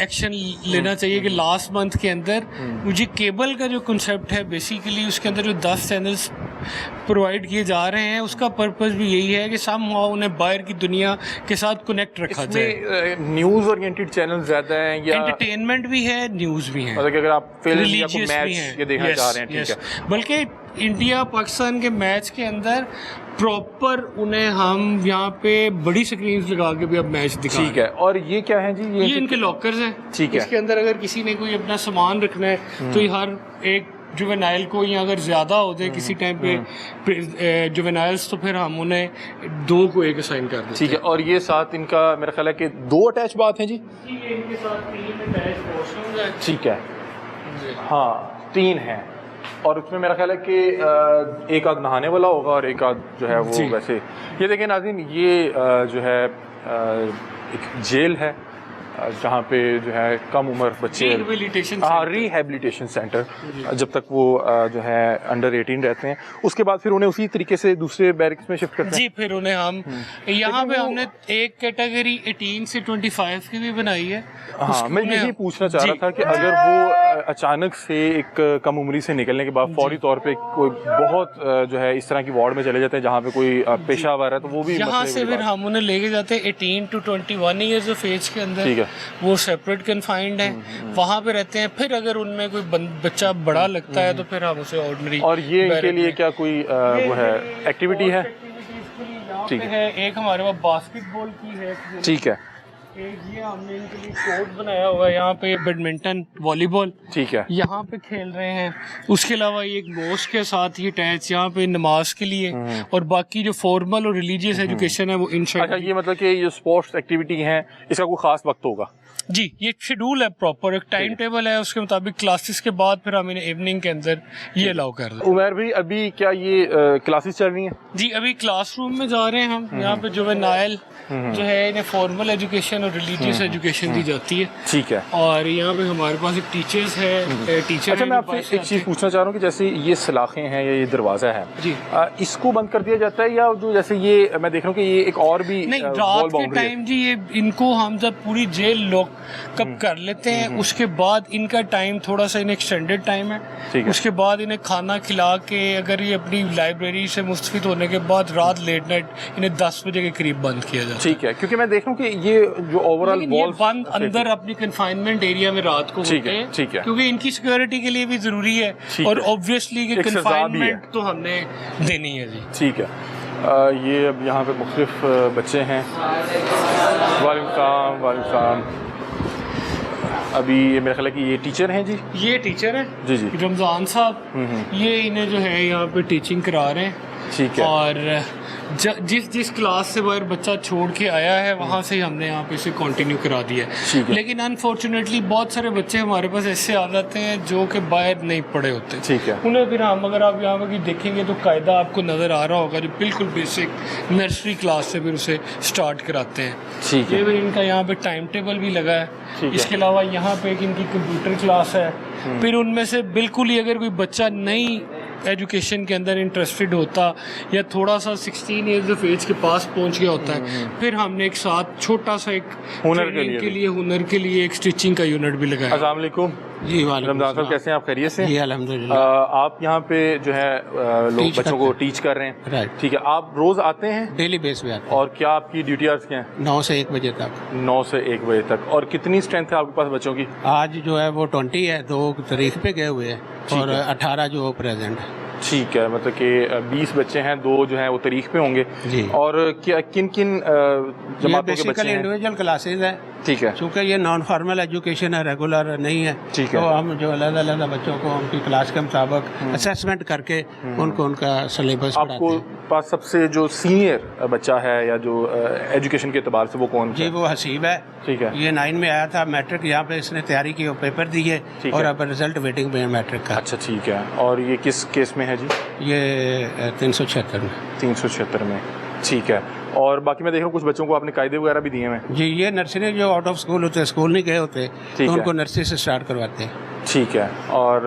एक्शन लेना चाहिए कि लास्ट मंथ के अंदर मुझे केबल का जो कंसेप्ट है बेसिकली उसके अंदर जो 10 चैनल्स प्रोवाइड किए जा रहे हैं उसका पर्पस भी यही है कि समहाउ उन्हें बाहर की दुनिया के साथ कनेक्ट रखा जाए। न्यूज़ ओरिएंटेड चैनल ज़्यादा हैं या एंटरटेनमेंट भी है, न्यूज़ भी है, मतलब कि अगर आप फिल्म या कोई रिलीजियस भी मैच ये देखना चाह रहे हैं, ठीक है। बल्कि इंडिया पाकिस्तान के मैच के अंदर प्रॉपर उन्हें हम यहाँ पे बड़ी स्क्रीन्स लगा के भी अब मैच दिखा, ठीक है। और ये क्या है जी? ये इनके लॉकर्स हैं, ठीक है। इसके अंदर अगर किसी ने कोई अपना सामान रखना है तो ये हर एक जुवेनाइल को, या अगर ज़्यादा हो जाए किसी टाइम पे जुवेनाइल्स, तो फिर हम उन्हें 2 को एक असाइन कर देते हैं, ठीक है। और ये साथ इनका मेरा ख्याल है कि 2 अटैच बात हैं जी, इनके साथ 3 अटैच वॉशरूम्स हैं, ठीक है, हाँ 3 हैं। और उसमें मेरा ख्याल है कि एक आध नहाने वाला होगा और एक आध जो है वो वैसे। ये देखें नाज़रीन, ये जो है एक जेल है जहाँ पे जो है कम उम्र बच्चे, रिहेबिलिटेशन सेंटर, जब तक वो जो है अंडर 18 रहते हैं, उसके बाद फिर उन्हें उसी तरीके से दूसरे बैरिक्स में शिफ्ट करते हैं। जी, फिर उन्हें हम यहाँ पे हमने एक कैटेगरी 18 से 25 की भी बनाई है। हाँ, मैं यही पूछना चाह रहा था कि अगर वो अचानक से एक कम उम्री से निकलने के बाद फौरी तौर पे कोई बहुत जो है इस तरह की वार्ड में चले जाते हैं जहाँ पे कोई पेशावर है, तो वो भी यहाँ से फिर हम उन्हें लेके जाते हैं 18 to 21 ईयर्स ऑफ एज के अंदर, ठीक है, वो सेपरेट कन्फाइंड है, वहाँ पे रहते हैं। फिर अगर उनमें कोई बच्चा बड़ा लगता है तो फिर हम उसे ऑर्डिनरी। और ये इनके लिए क्या कोई वो है एक्टिविटी है? ठीक है, एक हमारे पास बास्केटबॉल की है, ठीक है, ये हमने इनके लिए कोर्ट बनाया हुआ है, यहाँ पे बैडमिंटन, वॉलीबॉल, ठीक है, यहाँ पे खेल रहे हैं। उसके अलावा ये एक मोस्क के साथ ही अटैच, यहाँ पे नमाज के लिए, और बाकी जो फॉर्मल और रिलीजियस एजुकेशन है वो अच्छा, ये मतलब कि ये स्पोर्ट्स एक्टिविटी है, इसका कोई खास वक्त होगा? जी, ये शेड्यूल है प्रॉपर, एक टाइम टेबल है, उसके मुताबिक क्लासेस के बाद फिर हम इन्हें इवनिंग के अंदर ये अलाउ कर रहे हैं। उमर भाई, अभी क्या ये क्लासेस चल रही हैं? जी, अभी क्लासरूम में जा रहे हैं हम। यहाँ पे जुवेनाइल जो है इन्हें फॉर्मल एजुकेशन और रिलीजियस एजुकेशन दी जाती है, ठीक है। और यहाँ पे हमारे पास एक टीचर्स है, टीचर। अच्छा, मैं आपसे एक चीज़ पूछना चाह रहा हूँ कि जैसे ये सलाखें हैं या ये दरवाज़ा है जी, इसको बंद कर दिया जाता है या जो जैसे ये मैं देख रहा हूँ कि ये एक और भी नहीं, रात के टाइम जी ये इनको हम जब पूरी जेल लॉक कब कर लेते हैं, उसके बाद इनका टाइम थोड़ा सा इन एक्सटेंडेड टाइम है, उसके बाद इन्हें खाना खिला के अगर ये अपनी लाइब्रेरी से मुस्तफिद होने के बाद रात लेट नाइट इन्हें 10 बजे के करीब बंद किया जाता है। ठीक है, क्योंकि मैं देख रहा हूँ कि ये जो ओवरऑल वॉल बंद अंदर अपनी कन्फाइनमेंट एरिया में रात को होते हैं, ठीक है, क्योंकि इनकी सिक्योरिटी के लिए भी जरूरी है, और ऑब्वियसली कि कन्फाइनमेंट तो हमने देनी है जी। ठीक है, ये अब यहाँ पे मुख्तलिफ बच्चे हैं। वालेकुम सलाम। अभी ये मेरा ख्याल है कि ये टीचर हैं जी? ये टीचर हैं जी, जी रमज़ान साहब, ये इन्हें जो है यहाँ पे टीचिंग करा रहे हैं, ठीक है। और जिस क्लास से बाहर बच्चा छोड़ के आया है वहाँ से हमने यहाँ पे इसे कंटिन्यू करा दिया है, लेकिन अनफॉर्चुनेटली बहुत सारे बच्चे हमारे पास ऐसे आ जाते हैं जो कि बाहर नहीं पढ़े होते, ठीक है। उन्हें फिर हम अगर आप यहाँ पर देखेंगे तो कायदा आपको नज़र आ रहा होगा, जो बिल्कुल बेसिक नर्सरी क्लास से फिर उसे स्टार्ट कराते हैं, ठीक है। ये इनका यहाँ पे टाइम टेबल भी लगा है। इसके अलावा यहाँ पे एक इनकी कंप्यूटर क्लास है। फिर उनमें से बिल्कुल ही अगर कोई बच्चा नई एजुकेशन के अंदर इंटरेस्टेड होता या थोड़ा सा 16 ईयर्स ऑफ एज के पास पहुंच गया होता है, फिर हमने एक साथ छोटा सा एक हुनर के लिए एक स्टिचिंग का यूनिट भी लगाया। अस्सलाम वालेकुम। जी वालेकुम रमजान साहब कैसे हैं आप, खैरियत से? जी अल्हम्दुलिल्लाह। आप यहाँ पे जो है लोग टीच बच्चों करते को हैं। टीच कर रहे हैं, राइट। ठीक है। आप रोज़ आते हैं डेली बेस पे आते और क्या आपकी ड्यूटी आवर्स क्या हैं? हैं 9 से 1 बजे तक। 9 से 1 बजे तक। और कितनी स्ट्रेंथ है आपके पास बच्चों की? आज जो है वो 20 है, 2 तारीख पे गए हुए हैं ठीक और है। 18 जो प्रेजेंट है। ठीक है, मतलब कि 20 बच्चे हैं, 2 जो हैं वो तारीख पे होंगे। जी। और क्या किन किन ये जमातों के बच्चे बेसिकली हैं? इंडिविजुअल क्लासेज है, ठीक है, चूँकि ये नॉन फॉर्मल एजुकेशन है, रेगुलर नहीं है। ठीक है। तो हम जो अलग-अलग बच्चों को उनकी क्लास के मुताबिक असेसमेंट करके उनको उनका सिलेबस पढ़ाते आपको हैं। पास सबसे जो सीनियर बच्चा है या जो एजुकेशन के अतबार से वो कौन जी है? वो हसीब है, ठीक है, ये 9 में आया था मैट्रिक, यहाँ पे इसने तैयारी की और पेपर दिए ठीक और है। अब रिजल्ट वेटिंग पे है मैट्रिक का। अच्छा ठीक है। और ये किस केस में है जी? ये 376 में। 376 में, ठीक है। और बाकी मैं देख रहा हूँ कुछ बच्चों को आपने कायदे वगैरह भी दिए हैं। जी ये नर्सरी जो आउट ऑफ स्कूल होते हैं, स्कूल नहीं गए होते, ठीक तो है। उनको नर्सरी से स्टार्ट करवाते हैं। ठीक है। और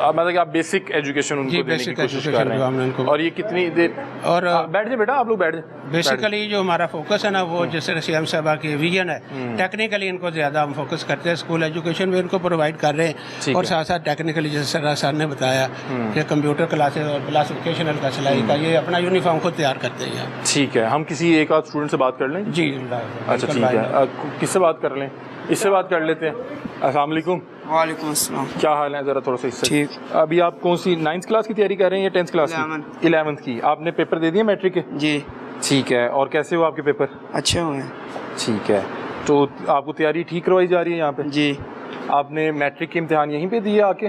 मतलब कि आप बेसिक एजुकेशन उनको जी, देने की बेसिक कोशिश कर एजुकेशन रहे जो हमने हैं। उनको- और ये कितनी देर? और बैठ जाए बेटा, आप लोग बैठ जाए। बेसिकली जो हमारा फोकस है ना वो जैसे सीएम साहबा की विजन है, टेक्निकली इनको ज़्यादा हम फोकस करते हैं। स्कूल एजुकेशन भी इनको प्रोवाइड कर रहे ठीक हैं और है। साथ साथ टेक्निकली जैसे सर ने बताया कि कंप्यूटर क्लासेस और प्लस वोकेशनल का सिलाई का, ये अपना यूनिफॉर्म खुद तैयार करते हैं। ठीक है। हम किसी एक आध स्टूडेंट से बात कर लें? जी अच्छा ठीक है। किससे बात कर लें? इससे बात कर लेते हैं। अस्सलाम वालेकुम। वालेकुम अस्सलाम। क्या हाल है? ज़रा थोड़ा सा इससे। ठीक। अभी आप कौन सी 9th क्लास की तैयारी कर रहे हैं या 10th क्लास की? 11th की। आपने पेपर दे दिए मैट्रिक के? जी ठीक है। और कैसे हो आपके पेपर? अच्छे हुए हैं। ठीक है। तो आपको तैयारी ठीक करवाई जा रही है यहाँ पे? जी आपने मैट्रिक के इम्तिहान यहीं पे दिए आके?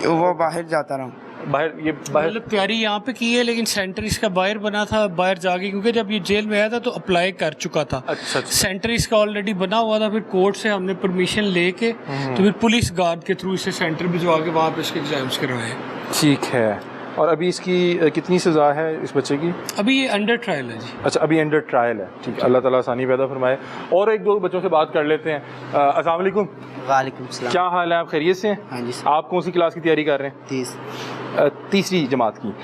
वो बाहर जाता रहा हूँ। बाहर? ये बाहर मतलब तैयारी यहाँ पे की है, लेकिन सेंटर इसका बाहर बना था, बाहर जाके, क्योंकि जब ये जेल में आया था तो अप्लाई कर चुका था। अच्छा। सेंटर इसका ऑलरेडी बना हुआ था, फिर कोर्ट से हमने परमिशन लेके तो फिर पुलिस गार्ड के थ्रू इसे सेंटर भिजवा के वहाँ पे इसके एग्जाम्स करवाए। ठीक है। और अभी इसकी कितनी सज़ा है इस बच्चे की? अभी ये अंडर ट्रायल है जी। अच्छा, अभी अंडर ट्रायल है। ठीक है, अल्लाह ताला आसानी पैदा फरमाए। और एक दो बच्चों से बात कर लेते हैं। अस्सलाम वालेकुम। वालेकुम सलाम। क्या हाल है? आप खैरियत से हैं? हाँ जी सर। आप कौन सी क्लास की तैयारी कर रहे हैं? 30। तीसरी जमात की।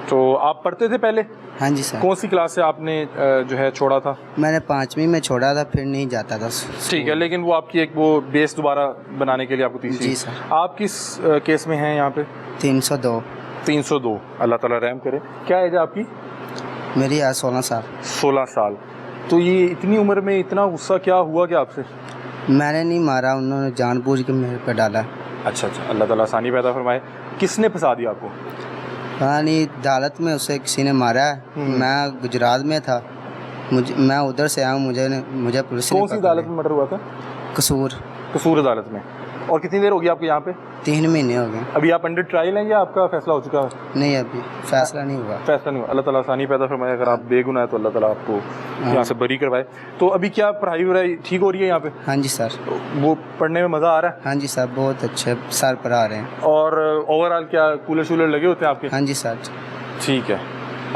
तो आप पढ़ते थे पहले? हाँ जी सर। कौन सी क्लास से आपने जो है छोड़ा था? मैंने 5वीं में छोड़ा था, फिर नहीं जाता था। ठीक है, लेकिन वो आपकी एक वो बेस दोबारा बनाने के लिए आपको तीसरी। जी सर। आप किस केस में हैं यहाँ पे? 302। 302। अल्लाह ताला रहम करे। क्या एज है आपकी? मेरी आज 16 साल। 16 साल। तो ये इतनी उम्र में इतना गुस्सा क्या हुआ क्या आपसे? मैंने नहीं मारा, उन्होंने जानबूझ के मेरे पे डाला। अच्छा अच्छा, अल्लाह ताला आसानी पैदा फरमाए। किसने फंसा दिया आपको? हाँ नहीं, अदालत में उसे किसी ने मारा है। मैं गुजरात में था, मैं उधर से आया हूँ, मुझे पुलिस ने कौन सी पकड़ा अदालत में मर्डर हुआ था? कसूर। कसूर अदालत में। और कितनी देर होगी आपको यहाँ पे? 3 महीने हो गए। अभी आप अंडर ट्रायल हैं या आपका फैसला हो चुका है? नहीं, अभी फैसला नहीं हुआ। फैसला नहीं हुआ। अल्लाह ताला आसानी पैदा फरमाए। अगर आप बेगुनाह है तो अल्लाह ताला आपको यहाँ से बरी करवाए। तो अभी क्या पढ़ाई वढ़ाई ठीक हो रही है यहाँ पे? हाँ जी सर। वो पढ़ने में मज़ा आ रहा है? हाँ जी सर, बहुत अच्छे सर पढ़ा रहे हैं। और ओवरऑल क्या कूलर शूलर लगे होते हैं आपके? हाँ जी सर। ठीक है।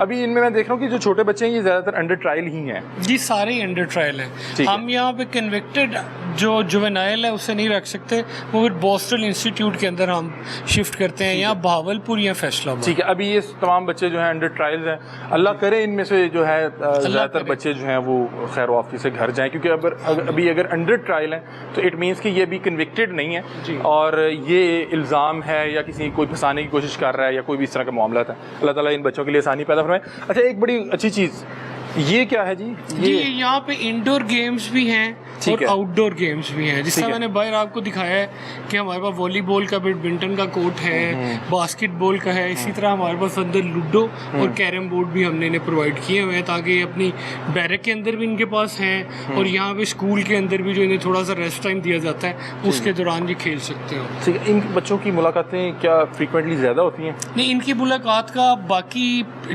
अभी इनमें मैं देख रहा हूँ कि जो छोटे बच्चे हैं ये ज़्यादातर अंडर ट्रायल ही हैं। जी सारे ही अंडर ट्रायल ठीक हैं। है। हम यहाँ पे कन्विक्टेड जो जुवेनाइल है उसे नहीं रख सकते, वो फिर बोस्टन इंस्टीट्यूट के अंदर हम शिफ्ट करते हैं, यहाँ बहावलपुर या फैसलाबाद। ठीक है। अभी ये तमाम बच्चे जो हैं अंडर ट्रायल्स हैं। अल्लाह करे इनमें से जो है ज़्यादातर करे। बच्चे जो हैं वो खैर वाफी से घर जाएं, क्योंकि अभी अगर अंडर ट्रायल हैं तो इट मीन्स कि ये भी कन्विक्टेड नहीं है और ये इल्ज़ाम है या किसी कोई फंसाने की कोशिश कर रहा है या कोई भी इस तरह का मामला है। अल्लाह ताला इन बच्चों के लिए आसानी पैदा फरमाए। अच्छा, एक बड़ी अच्छी चीज़ ये क्या है जी? जी यहाँ पे इंडोर गेम्स भी हैं ठीक और है। आउटडोर गेम्स भी हैं। जिससे ठीक है। मैंने बाहर आपको दिखाया है कि हमारे पास वॉलीबॉल का, बैडमिंटन का कोर्ट है, बास्केटबॉल का है। इसी तरह हमारे पास अंदर लूडो और कैरम बोर्ड भी हमने इन्हें प्रोवाइड किए हुए हैं, ताकि ये अपनी बैरक के अंदर भी इनके पास हैं और यहाँ पे स्कूल के अंदर भी जो इन्हें थोड़ा सा रेस्ट टाइम दिया जाता है उसके दौरान ये खेल सकते हो। ठीक है। इन बच्चों की मुलाकातें क्या फ्रीक्वेंटली ज़्यादा होती हैं? नहीं, इनकी मुलाकात का बाकी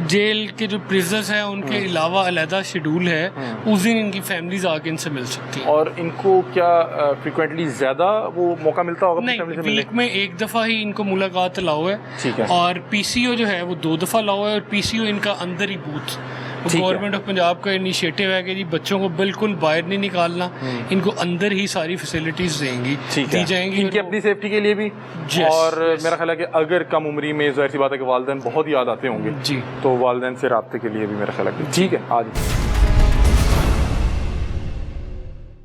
जेल के जो प्रिजनर्स हैं उनके अलावा अलहदा शेड्यूल है, उस दिन इनकी फैमिलीज आके इनसे मिल सकती हैं। और इनको क्या फ्रीक्वेंटली ज़्यादा वो मौका मिलता होगा अपनी नहीं, फैमिली से मिलने? वीक में एक दफ़ा ही इनको मुलाकात अलाउ है। ठीक है। और पीसीओ जो है वो 2 दफ़ा अलाउ है, और पीसीओ इनका अंदर ही बूथ। ठीक है। गवर्नमेंट ऑफ पंजाब का इनिशिएटिव है कि जी बच्चों को बिल्कुल बाहर नहीं निकालना, इनको अंदर ही सारी फैसिलिटीज़ दी जाएंगी इनकी अपनी सेफ्टी के लिए भी। Yes, और yes. मेरा ख्याल है कि अगर कम उम्री में ज़ाहिर सी बात है कि वालिदैन बहुत याद आते होंगे, जी। तो वालिदैन से रब्ते के लिए भी मेरा ख्याल है कि ठीक है। आज